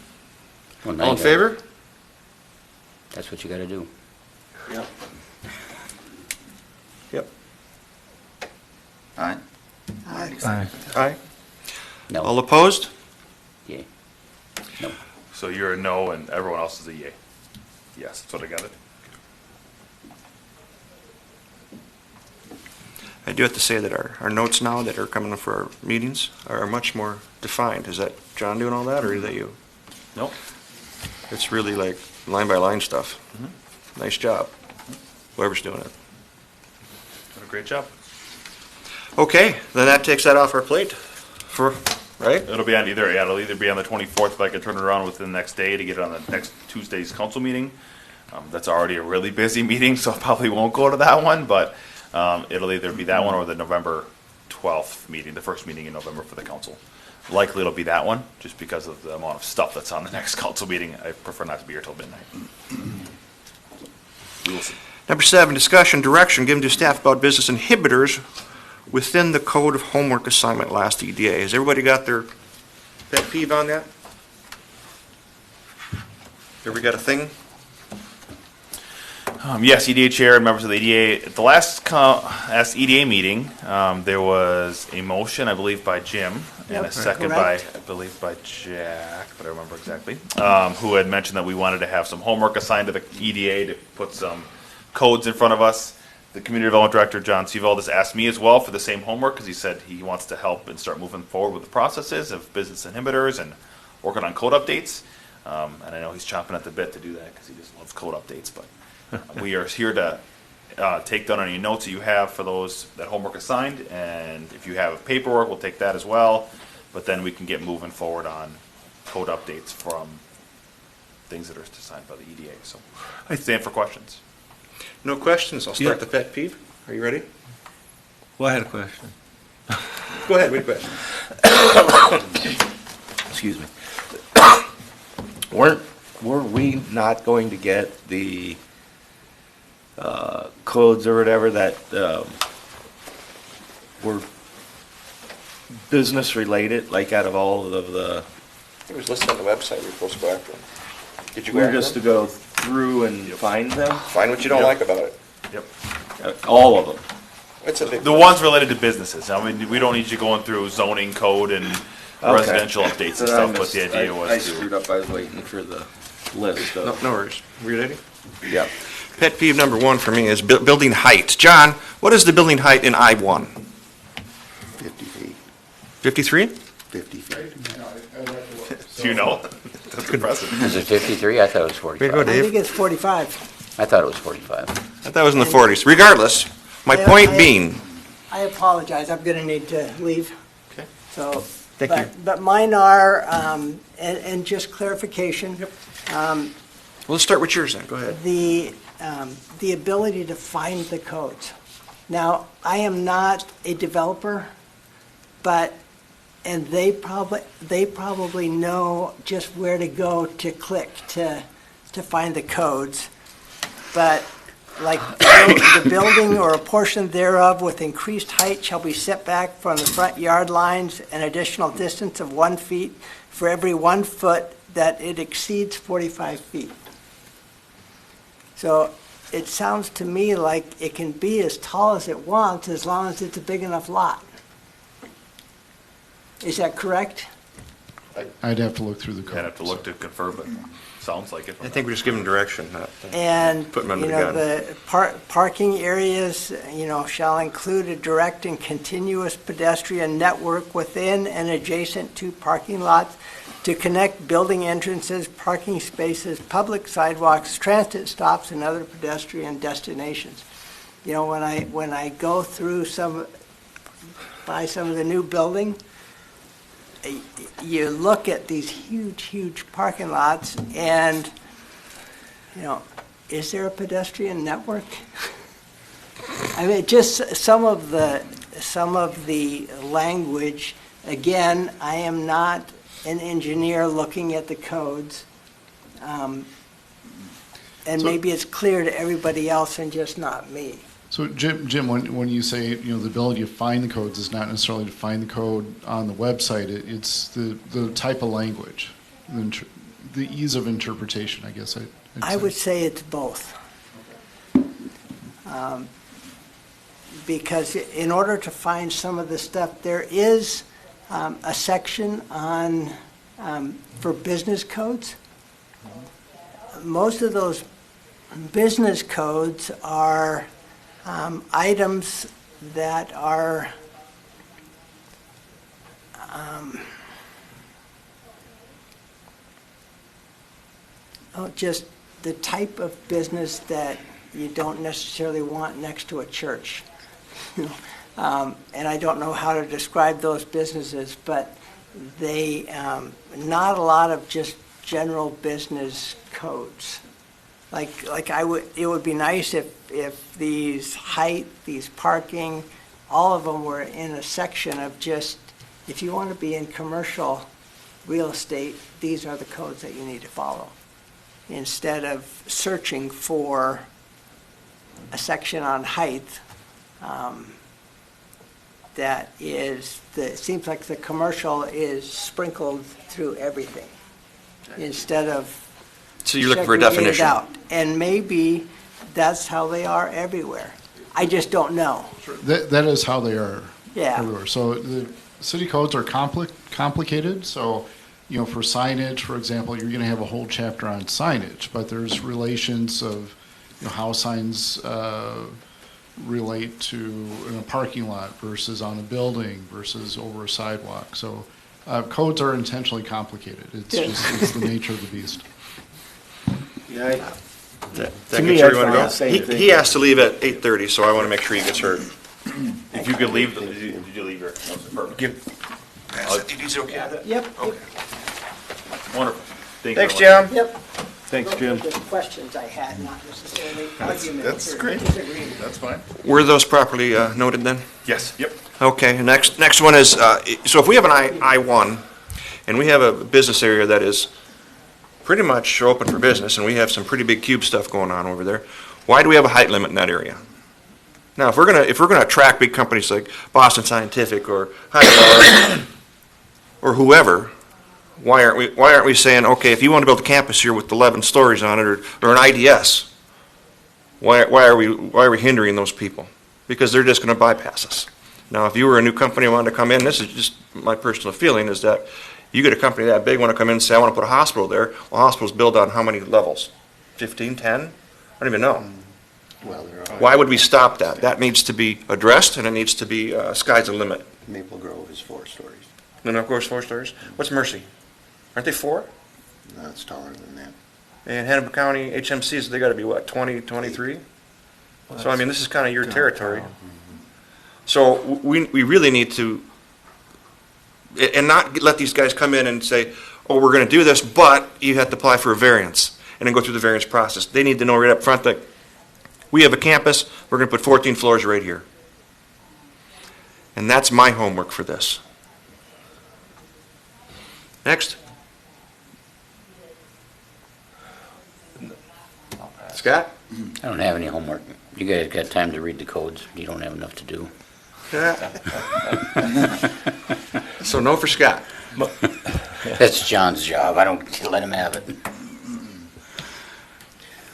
Well, now All in you gotta- favor? That's what you gotta do. Yep. Yep. All right. Aye. No. All opposed? Yeah. No. So you're a no and everyone else is a yay? Yes, that's what I got it. I do have to say that our notes now that are coming for our meetings are much more defined. Is that John doing all that, or is that you? Nope. It's really like line by line stuff. Nice job, whoever's doing it. Did a great job. Okay, then that takes that off our plate for, right? It'll be on it'll either be on the 24th if I can turn it around within the next day to get it on the next Tuesday's council meeting. That's already a really busy meeting, so I probably won't go to that one, but it'll either be that one or the November 12th meeting, the first meeting in November for the council. likely it'll be that one, just because of the amount of stuff that's on the next council meeting. I prefer not to be here till midnight. We will see. Number 7, discussion direction given to staff about business inhibitors within the code of homework assignment last EDA. Has everybody got their pet peeve on that? Everybody got a thing? Yes, EDA chair and members of the EDA. At the last EDA meeting, there was a motion, I believe, by Jim, and a Yep, second correct. by, I believe, by Jack, but I remember exactly, who had mentioned that we wanted to have some homework assigned to the EDA to put some codes in front of us. The community development director, John Seaval, has asked me as well for the same homework, because he said he wants to help and start moving forward with the processes of business inhibitors and working on code updates. And I know he's chomping at the bit to do that, because he just loves code updates, but we are here to take down any notes that you have for those, that homework assigned, and if you have paperwork, we'll take that as well, but then we can get moving forward on code updates from things that are assigned by the EDA. So I stand for questions. No questions? I'll start Yeah. the pet peeve. Are you ready? Well, I had a question. Go ahead, what question? Excuse me. Were we not going to get the codes or whatever that were business related, like out of all of the? It was listed on the website, we were supposed to go after them. Did you go We're after just to them? go through and find them? Find what you don't like about it. Yep. All of them? It's a big. The ones related to businesses. I mean, we don't need you going through zoning code and residential updates and stuff, but the idea was I to. screwed up, I was waiting for the list No, of. no worries. Were you ready? Yeah. Pet peeve number 1 for me is building height. John, what is the building height in I-1? 50 feet, 53? 50 feet. Do you know? That's impressive. Is it 53? I thought it was 45. Way to go, I Dave. think it's 45. I thought it was 45. I thought it was in the 40s. Regardless, my point being, I apologize, I'm gonna need to leave. Okay. So, Thank you. but mine are, and just clarification. well, let's start with yours then. Go ahead. The ability to find the codes. Now, I am not a developer, but, and they probably know just where to go to click to find the codes. But like the building or a portion thereof with increased height shall be set back from the front yard lines an additional distance of 1 feet for every 1 foot that it exceeds 45 feet. So it sounds to me like it can be as tall as it wants as long as it's a big enough lot. Is that correct? I'd have to look through the code. I'd have to look to confirm, but sounds like it. I think we're just giving direction. And, Put 'em under you the know, gun. the parking areas, you know, shall include a direct and continuous pedestrian network within and adjacent to parking lots to connect building entrances, parking spaces, public sidewalks, transit stops, and other pedestrian destinations. You know, when I go through by some of the new building, you look at these huge parking lots and, you know, is there a pedestrian network? I mean, just some of the language, again, I am not an engineer looking at the codes. And maybe it's clear to everybody else and just not me. So Jim, when you say, you know, the ability to find the codes is not necessarily to find the code on the website, it's the type of language, the ease of interpretation, I guess. I would say it's both. Because in order to find some of the stuff, there is a section on, for business codes. Most of those business codes are items that are just the type of business that you don't necessarily want next to a church. And I don't know how to describe those businesses, but they, not a lot of just general business codes. It would be nice if these height, these parking, all of them were in a section of just if you want to be in commercial real estate, these are the codes that you need to follow. Instead of searching for a section on height, that is, it seems like the commercial is sprinkled through everything, instead of So you're looking for a segregated definition? out. And maybe that's how they are everywhere. I just don't know. That is how they are Yeah. everywhere. So the city codes are complicated, so, for signage, for example, you're gonna have a whole chapter on signage, but there's relations of, how signs, relate to in a parking lot versus on a building versus over a sidewalk. So, codes are intentionally complicated. It's the nature of the beast. That To me, gets where you I want found the to same go? thing. He has to leave at 8:30, so I want to make sure he gets heard. If you could leave, did you leave your, perfect. Is it okay with that? Yep, Wonderful. Thank you Thanks, very much. Jim. yep. Thanks, Those Jim. are the questions I had, not necessarily arguments that's or great. disagreements. That's fine. Were those properly noted then? Yes, yep. Okay, next one is, so if we have an I-1, and we have a business area that is pretty much open for business, and we have some pretty big cube stuff going on over there, why do we have a height limit in that area? Now, if we're gonna attract big companies like Boston Scientific or Honeywell or whoever, why aren't we saying, okay, if you want to build a campus here with 11 stories on it, or an IDS, why are we hindering those people? Because they're just gonna bypass us. Now, if you were a new company and wanted to come in, this is just my personal feeling, is that you get a company that big, want to come in and say, I want to put a hospital there. Well, hospitals build on how many levels? 15, 10? I don't even know. Well, there are. Why would we stop that? That needs to be addressed, and it needs to be, sky's the limit. Maple Grove is 4 stories. And of course, 4 stories. What's Mercy? Aren't they 4? No, it's taller than that. And Hennepin County HMCs, they gotta be what, 20, 23? So I mean, this is kind of your territory. So we really need to, and not let these guys come in and say, oh, we're gonna do this, but you have to apply for a variance, and then go through the variance process. They need to know right up front that we have a campus, we're gonna put 14 floors right here. And that's my homework for this. Next. Scott? I don't have any homework. You guys got time to read the codes. You don't have enough to do. So no for Scott. That's John's job. I don't let him have it.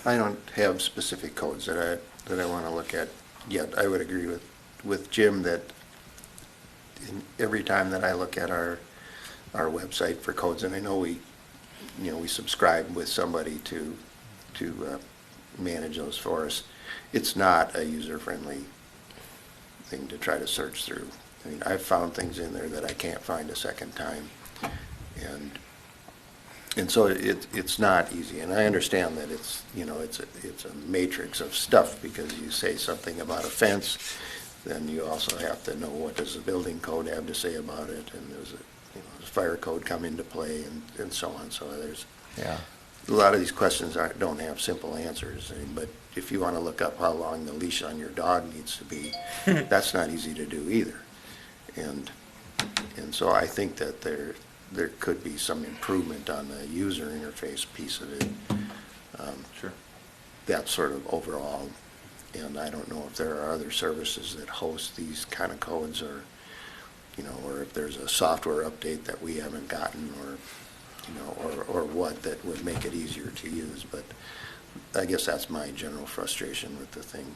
I don't have specific codes that I want to look at yet. I would agree with Jim that every time that I look at our website for codes, and I know we subscribe with somebody to manage those for us, it's not a user-friendly thing to try to search through. I mean, I've found things in there that I can't find a second time, and so it's not easy. And I understand that it's a matrix of stuff, because you say something about a fence, then you also have to know what does the building code have to say about it, and there's does fire code come into play, and so on. So there's a lot of these questions don't have simple answers. But if you want to look up how long the leash on your dog needs to be, that's not easy to do either. And so I think that there could be some improvement on the user interface piece of it. Sure. That sort of overall. And I don't know if there are other services that host these kind of codes, or if there's a software update that we haven't gotten, or what that would make it easier to use. But I guess that's my general frustration with the thing.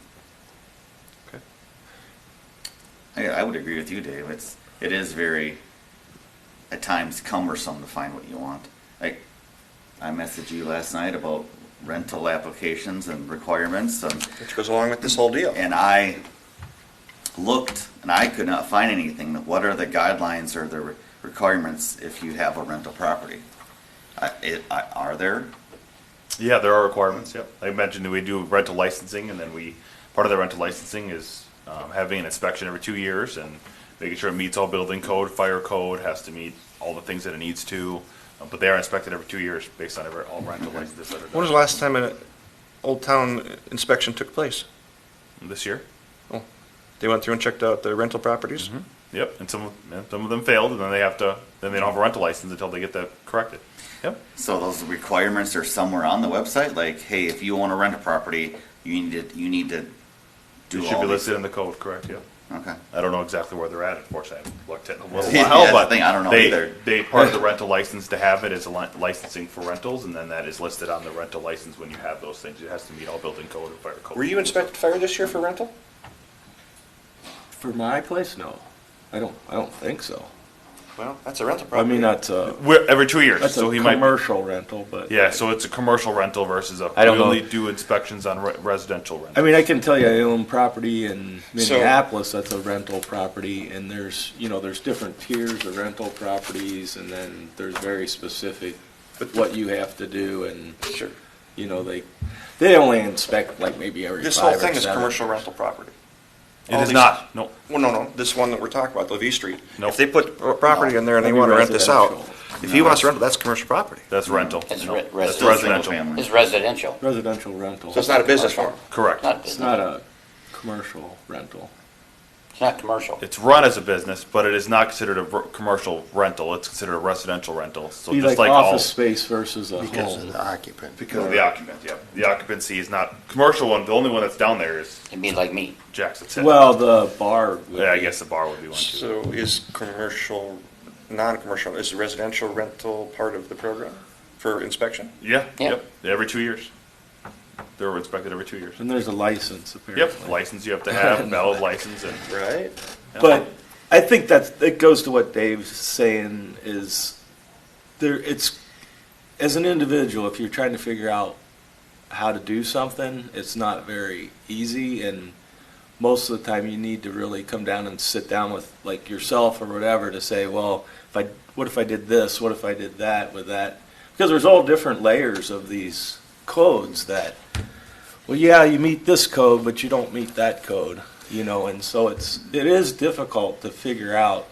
I would agree with you, Dave. It is very, at times, cumbersome to find what you want. I messaged you last night about rental applications and requirements, Which goes along with this whole deal. and I looked and I could not find anything. What are the guidelines or the requirements if you have a rental property? Are there? Yeah, there are requirements, yep. I mentioned that we do rental licensing, and then part of the rental licensing is having an inspection every 2 years and making sure it meets all building code, fire code, has to meet all the things that it needs to. But they are inspected every 2 years based on all rental licenses that are done. When was the last time an Old Town inspection took place? This year? They went through and checked out the rental properties? Yep, and some of them failed, and then they don't have a rental license until they get that corrected. Yep. So those requirements are somewhere on the website, like, hey, if you want to rent a property, you need to do It all should be these- listed in the code, correct, yeah. Okay. I don't know exactly where they're at, unfortunately, I haven't looked at it in a little Yeah, while, that's but the thing, I don't know they, either. part of the rental license to have it is licensing for rentals, and then that is listed on the rental license when you have those things. It has to meet all building code and fire code. Were you inspected fire this year for rental? For my place, no. I don't think so. Well, that's a rental I property. mean, that's a, Every 2 years, that's so a he might. commercial rental, but. Yeah, so it's a commercial rental versus I don't we know. only do inspections on residential rentals. I mean, I can tell you, I own property in So- Minneapolis, that's a rental property, and there's different tiers of rental properties, and then there's very specific what you have to do, and, Sure. they only inspect like maybe every 5 or This 7. whole thing is commercial rental property. It all is these- not, no. Well, no, this one that we're talking about, Levee Street. Nope. If they put property in there and they That'd be want to rent this out, residential. if he wants to rent it, that's commercial property. That's rental. It's No, re- that's residential. residential. Family. It's residential, Residential rental. So it's not a business farm. Correct. not It's business. not a commercial rental. It's not commercial. It's run as a business, but it is not considered a commercial rental. It's considered a residential rental. So Be just like like all, office space versus a Because of home. the occupant. because of the occupant, yeah. The occupancy is not, commercial one, the only one that's down there is It'd be like me. Jackson's Head. Well, the bar would Yeah, I be- guess the bar would be one too. So is commercial, non-commercial, is the residential rental part of the program for inspection? Yeah, Yeah. yep, every 2 years. They're inspected every 2 years. And there's a license apparently. Yep, license you have to have, valid license, and Right. But I think it goes to what Dave's saying is it's, as an individual, if you're trying to figure out how to do something, it's not very easy, and most of the time you need to really come down and sit down with like yourself or whatever to say, well, what if I did this, what if I did that with that? Because there's all different layers of these codes that, well, yeah, you meet this code, but you don't meet that code, and so it is difficult to figure out,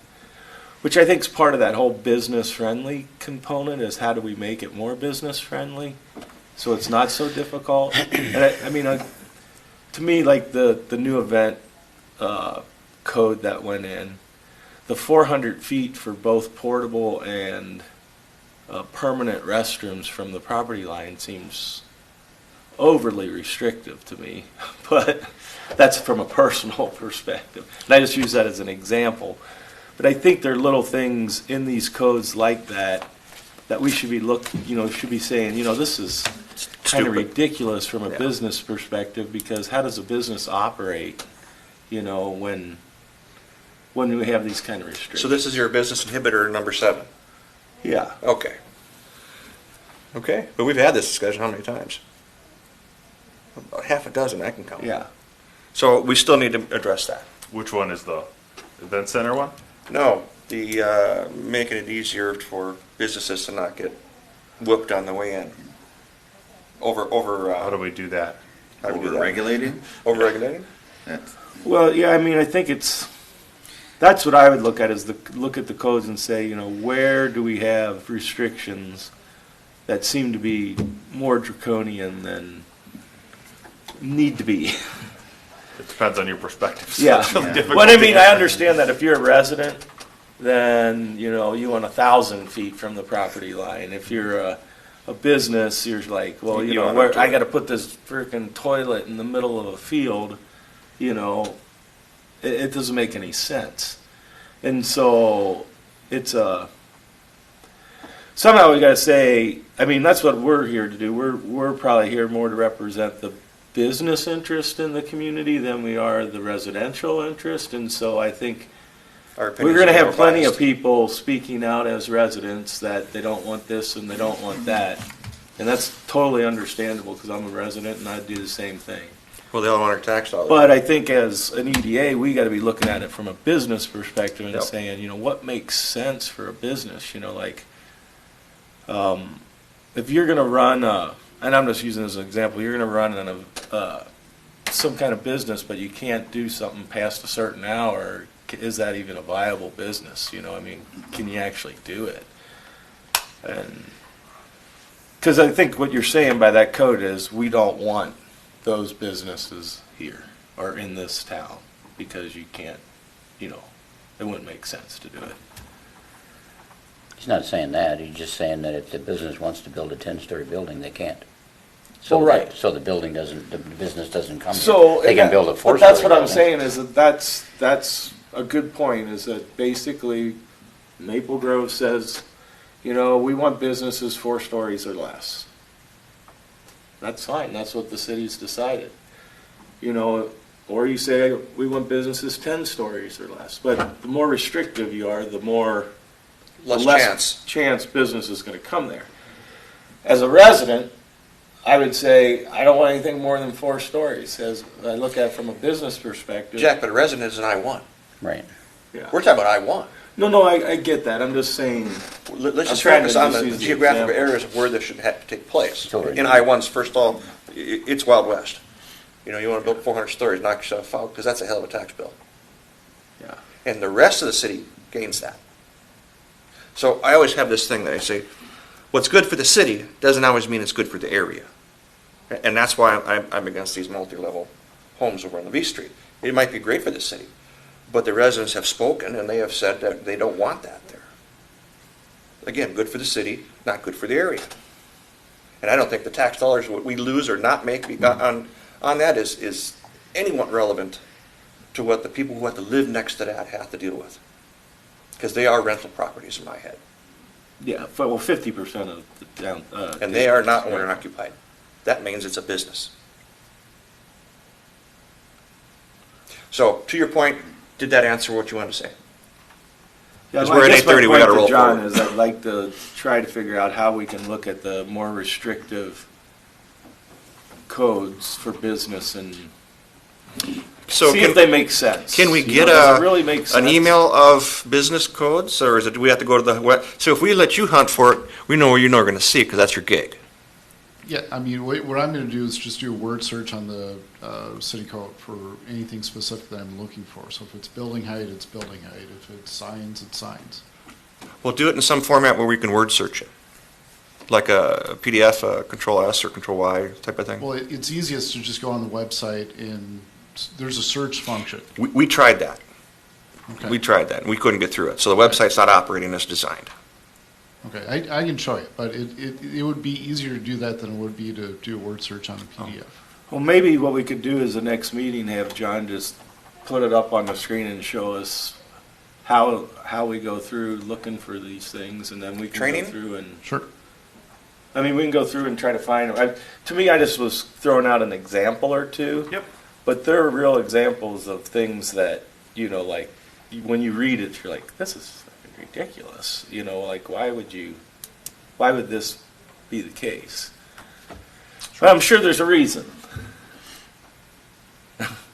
which I think is part of that whole business-friendly component, is how do we make it more business-friendly so it's not so difficult? And to me, like the new event code that went in, the 400 feet for both portable and permanent restrooms from the property line seems overly restrictive to me, but that's from a personal perspective. And I just use that as an example. But I think there are little things in these codes like that we should be should be saying, this is kind of Stupid. ridiculous from a Yeah. business perspective, because how does a business operate, when we have these kind of restrictions? So this is your business inhibitor number 7. Yeah. Okay. Okay, but we've had this discussion how many times? About half a dozen, I can count. Yeah. So we still need to address that. which one is the event center one? No, the making it easier for businesses to not get whooped on the way in. How do we do that? How do we do that? Over-regulated? Over-regulating? That's, Well, yeah, I think that's what I would look at, is look at the codes and say, where do we have restrictions that seem to be more draconian than need to be? It depends on your perspective. So Yeah. it's really Yeah. difficult But I to mean, I answer. understand that if you're a resident, then, you want 1,000 feet from the property line. If you're a business, you're like, well, You want where up to I it. got to put this freaking toilet in the middle of a field, it doesn't make any sense. And so it's somehow we got to say, that's what we're here to do. We're probably here more to represent the business interest in the community than we are the residential interest. And so I think Our we're opinions going to are have more plenty of biased. people speaking out as residents that they don't want this and they don't want that. And that's totally understandable, because I'm a resident and I'd do the same thing. Well, they all want our tax dollars. But I think as an EDA, we got to be looking at it from a business perspective and Yep. saying, what makes sense for a business? If you're going to run, and I'm just using this as an example, you're going to run some kind of business, but you can't do something past a certain hour. Is that even a viable business? Can you actually do it? And because I think what you're saying by that code is we don't want those businesses here or in this town, because you can't, It wouldn't make sense to do it. He's not saying that, he's just saying that if the business wants to build a 10-story building, they can't. Well, right. So the building doesn't, the business doesn't come So. here. They can build a 4-story But that's what I'm building. saying, is that that's a good point, is that basically Maple Grove says, you know, we want businesses 4 stories or less. That's fine, that's what the city's decided. You know, or you say, we want businesses 10 stories or less. But the more restrictive you are, the less chance business is gonna come there. As a resident, I would say, I don't want anything more than 4 stories, as I look at it from a business perspective. Jack, but a resident is an I-1. Right. Yeah. We're talking about I-1. No, I get that, I'm just saying, Let's just I'm trying focus to on just the use the geographical example. areas of where this should have to take place. Sure. In I-1's, first of all, it's Wild West. You know, you want to build 400 stories, knock yourself out, because that's a hell of a tax bill. yeah. And the rest of the city gains that. So I always have this thing that I say, what's good for the city doesn't always mean it's good for the area. And that's why I'm against these multi-level homes over on Levee Street. It might be great for the city, but the residents have spoken and they have said that they don't want that there. Again, good for the city, not good for the area. And I don't think the tax dollars, what we lose or not make on that is anyone relevant to what the people who have to live next to that have to deal with. Because they are rental properties in my head. Yeah, well, 50% of the down. And they are not owner occupied. That means it's a business. So, to your point, did that answer what you wanted to say? Yeah, 'Cause we're at I guess my 8:30, we point gotta to roll John forward. is I'd like to try to figure out how we can look at the more restrictive codes for business and So see if they make sense. can we You know, get does it really make an sense? email of business codes, or is it, do we have to go to the web? So if we let you hunt for it, we know where you're not going to see it, because that's your gig. Yeah, I mean, what I'm going to do is just do a word search on the city code for anything specific that I'm looking for. So if it's building height, it's building height. If it's signs, it's signs. We'll do it in some format where we can word search it, like a PDF, a Control S or Control Y type of thing. Well, it's easiest to just go on the website and there's a search function. We tried that. Okay. We tried that, and we couldn't get through it. So the website's not operating as designed. Okay, I can show you, but it would be easier to do that than it would be to do a word search on a PDF. Well, maybe what we could do is the next meeting, have John just put it up on the screen and show us how we go through looking for these things, and then we can Training? go through and, Sure. I mean, we can go through and try to find them. To me, I just was throwing out an example or two. Yep. But there are real examples of things that, you know, like, when you read it, you're like, this is fucking ridiculous. You know, like, why would this be the case? Well, I'm sure there's a reason.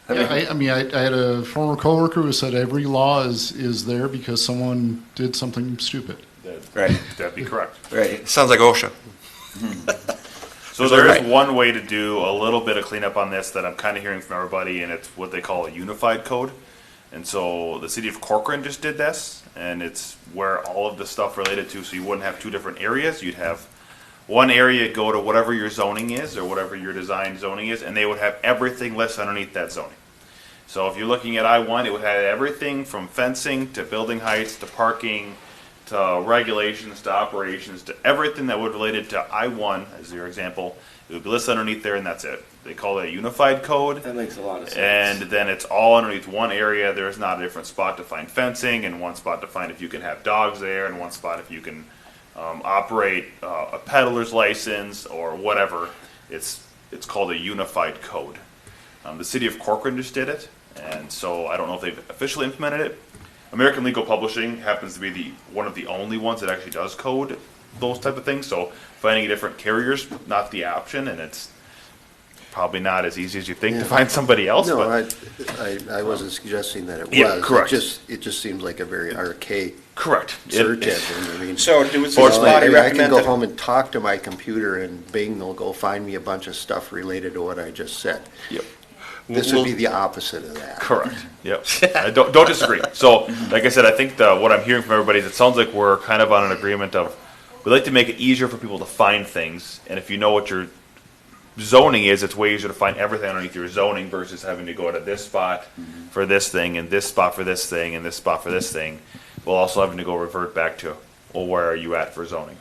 I mean, I had a former coworker who said every law is there because someone did something stupid. Right, That'd be correct. right. Sounds like OSHA. So there is Right. one way to do a little bit of cleanup on this that I'm kind of hearing from everybody, and it's what they call a unified code. And so the city of Corcoran just did this, and it's where all of the stuff related to, so you wouldn't have 2 different areas. You'd have one area go to whatever your zoning is, or whatever your design zoning is, and they would have everything listed underneath that zoning. So if you're looking at I-1, it would have everything from fencing to building heights to parking to regulations to operations to everything that would related to I-1, as your example. It would be listed underneath there, and that's it. They call it a unified code. That makes a lot of sense. And then it's all underneath one area. There's not a different spot to find fencing, and one spot to find if you can have dogs there, and one spot if you can operate a peddler's license or whatever. It's called a unified code. The city of Corcoran just did it, and so I don't know if they've officially implemented it. American Legal Publishing happens to be one of the only ones that actually does code those type of things. So finding a different carrier's not the option, and it's probably not as easy as you think to find somebody else. No, but I wasn't suggesting that it was. Yeah, correct. It just seems like a very archaic correct. search engine. I mean, So do we fortunately, I can recommend go that? home and talk to my computer and Bing will go find me a bunch of stuff related to what I just said. Yep. This would be the opposite of that. Correct. Yep. I don't disagree. So, like I said, I think what I'm hearing from everybody is it sounds like we're kind of on an agreement of we'd like to make it easier for people to find things, and if you know what you're zoning is, it's way easier to find everything underneath your zoning versus having to go to this spot for this thing, and this spot for this thing, and this spot for this thing. We'll also having to go revert back to, well, where are you at for zoning?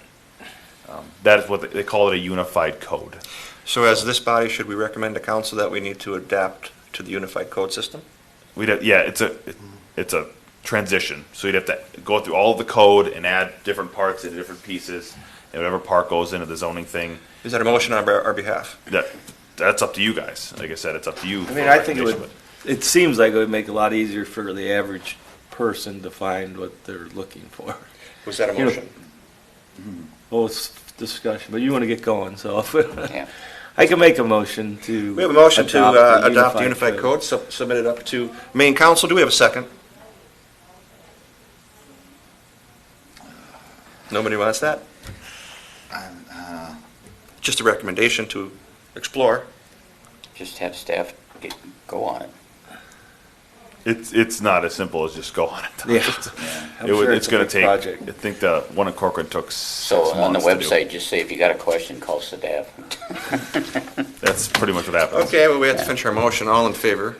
That is what they call it, a unified code. So as this body, should we recommend to council that we need to adapt to the unified code system? Yeah, it's a transition. So you'd have to go through all of the code and add different parts into different pieces, and whatever part goes into the zoning thing. Is that a motion on our behalf? That's up to you guys. Like I said, it's up to you. I mean, I think it seems like it would make it a lot easier for the average person to find what they're looking for. Was that a You know- motion? Well, it's discussion, but you want to get going, so Yeah. I can make a motion to. We have a motion to adopt the the unified code, submit it up to main council. Do we have a second? Nobody wants that? Just a recommendation to explore. Just have staff go on it. It's not as simple as just go on it. Yeah. I'm sure It's a going to big take, project. I think the one in Corcoran took 6 So on the months to do. website, just say if you got a question, call staff. That's pretty much what happens. Okay, well, we have to finish our motion. All in favor?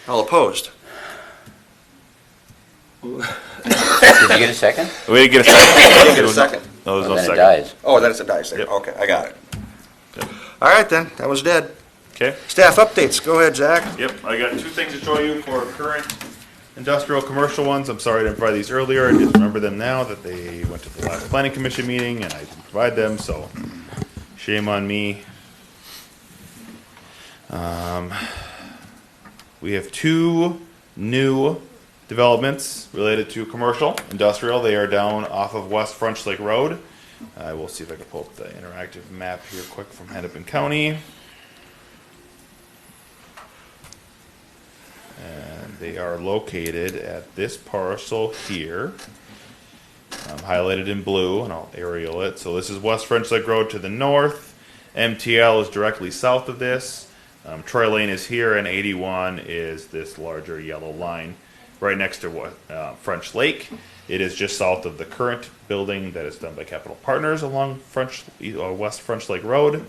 All opposed? Did you get a second? We didn't get a second. Didn't get a second? No, there's Well, no then it second. dies. Oh, then it's a dice. Yep. Okay, I got it. Yep. All right, then. That was dead. Okay. Staff updates. Go ahead, Zach. Yep, I got 2 things to show you for current industrial commercial ones. I'm sorry I didn't provide these earlier. I just remember them now that they went to the last planning commission meeting and I didn't provide them, so shame on me. We have 2 new developments related to commercial, industrial. They are down off of West French Lake Road. I will see if I can pull up the interactive map here quick from Hennepin County. And they are located at this parcel here, highlighted in blue, and I'll aerial it. So this is West French Lake Road to the north. MTL is directly south of this. Troy Lane is here, and 81 is this larger yellow line right next to French Lake. It is just south of the current building that is done by Capital Partners along West French Lake Road.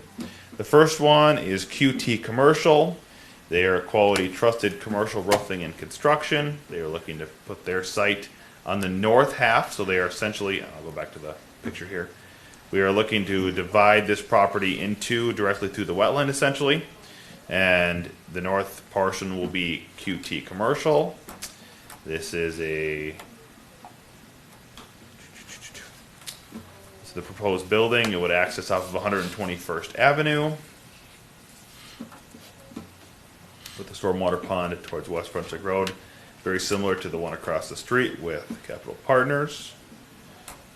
The first one is QT Commercial. They are quality trusted commercial roofing and construction. They are looking to put their site on the north half, so they are essentially, I'll go back to the picture here. We are looking to divide this property into directly through the wetland essentially. And the north portion will be QT Commercial. This is the proposed building. It would access off of 121st Avenue with the stormwater pond towards West French Lake Road. Very similar to the one across the street with Capital Partners.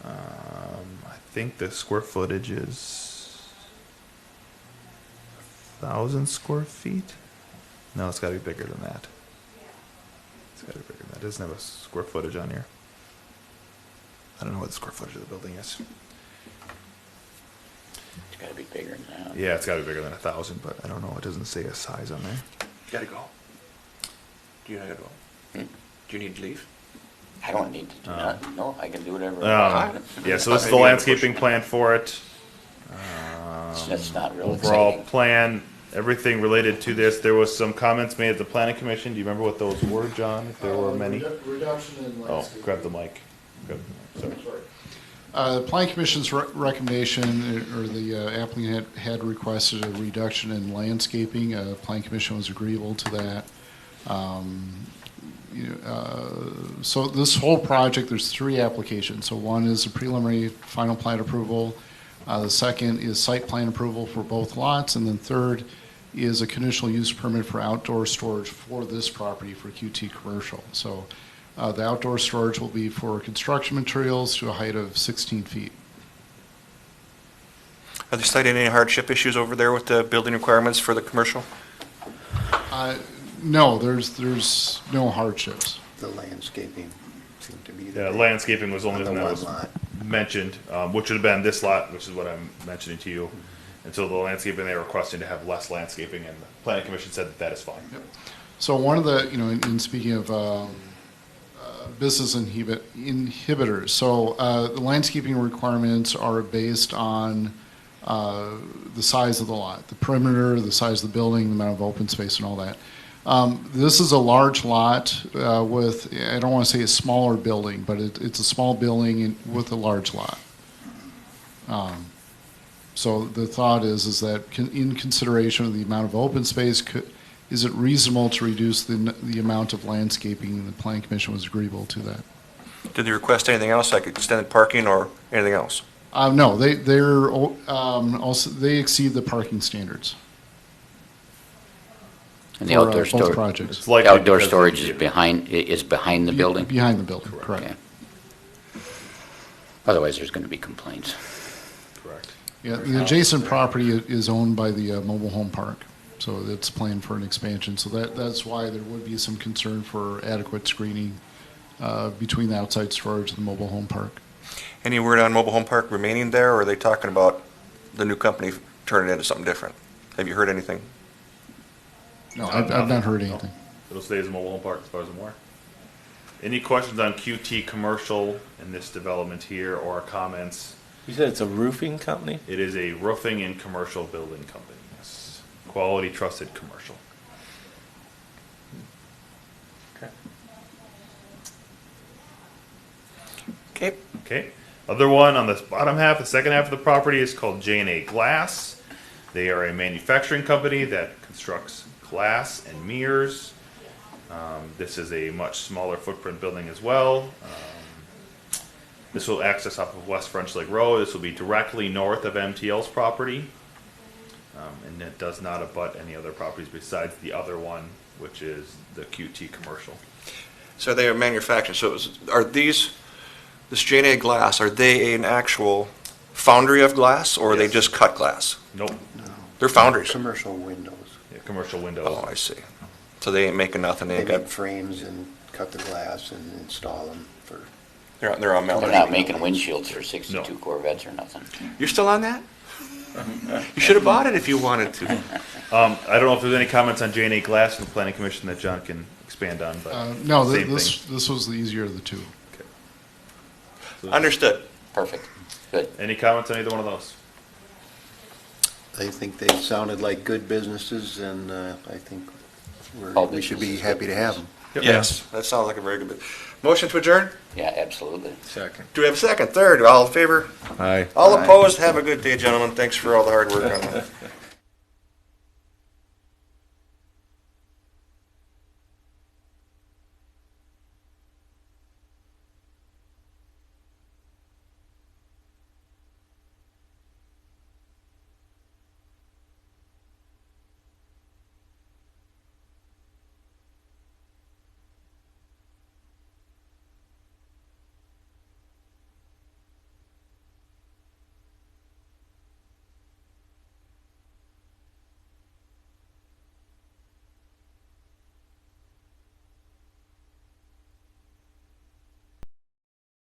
I think the square footage is 1,000 square feet. No, it's got to be bigger than that. It's got to be bigger than that. It doesn't have a square footage on here. I don't know what the square footage of the building is. It's gotta be bigger than that. Yeah, it's got to be bigger than 1,000, but I don't know. It doesn't say a size on there. You gotta go. Do you gotta go? Do you need to leave? I don't need to do that. No, I can do whatever. Yeah, so this is the landscaping plan for it. That's not real Overall exciting. plan, everything related to this. There was some comments made at the planning commission. Do you remember what those were, John? If there were many? Reduction in Oh, landscape. grab the mic. Sorry. The Planning Commission's recommendation, or the applicant had requested a reduction in landscaping. Planning Commission was agreeable to that. So this whole project, there's 3 applications. So one is a preliminary final plat approval. The second is site plan approval for both lots. And then third is a conditional use permit for outdoor storage for this property for QT Commercial. So the outdoor storage will be for construction materials to a height of 16 feet. Are they citing any hardship issues over there with the building requirements for the commercial? No, there's no hardships. The landscaping seemed to be Yeah, the landscaping was only on the one that one was lot. mentioned, which would have been this lot, which is what I'm mentioning to you. And so the landscaping, they were requesting to have less landscaping, and the planning commission said that is fine. So one of the, in speaking of business inhibitors, so the landscaping requirements are based on the size of the lot, the perimeter, the size of the building, the amount of open space and all that. This is a large lot with, I don't want to say a smaller building, but it's a small building with a large lot. So the thought is that in consideration of the amount of open space, is it reasonable to reduce the amount of landscaping? And the Plan Commission was agreeable to that. Did they request anything else, like extended parking or anything else? No, they're also, they exceed the parking standards. And the for, outdoor both storage, projects. It's the likely outdoor because storage of is behind the building? Behind the building, correct. Okay. Otherwise, there's going to be complaints. Correct. Yeah, the adjacent property is owned by the mobile home park, so it's planned for an expansion. So that's why there would be some concern for adequate screening between the outside storage and the mobile home park. Any word on mobile home park remaining there, or are they talking about the new company turning it into something different? Have you heard anything? No, I've not heard anything. It'll stay as a mobile home park as far as I'm aware. Any questions on QT commercial in this development here, or comments? You said it's a roofing company? It is a roofing and commercial building company. Yes. Quality, trusted commercial. Okay. Okay. Other one on the bottom half, the second half of the property is called J&A Glass. They are a manufacturing company that constructs glass and mirrors. This is a much smaller footprint building as well. This will access off of West French Lake Road. This will be directly north of MTL's property. And it does not abut any other properties besides the other one, which is the QT commercial. So they are manufacturing, are these, this J&A Glass, are they an actual foundry of glass, or are they Yes. just cut glass? Nope. They're foundries. Commercial windows. Yeah, commercial windows. Oh, I see. So they ain't making nothing, they They ain't got, make frames and cut the glass and install them for, they're on They're melting. not making windshields for 62 No. Corvettes or nothing. You're still on that? You should have bought it if you wanted to. I don't know if there's any comments on J&A Glass from the Planning Commission that John can expand on, but No, same this was the easier of the two. thing. Understood. Perfect. Good. Any comments on either one of those? I think they sounded like good businesses, and I think All we should be businesses, happy good to have them. Yes, that sounds like a very good bit. Motion to adjourn? Yeah, absolutely. Second. Do we have a second? Third? All in favor? Aye. All opposed? Have a good day, gentlemen. Thanks for all the hard work on that.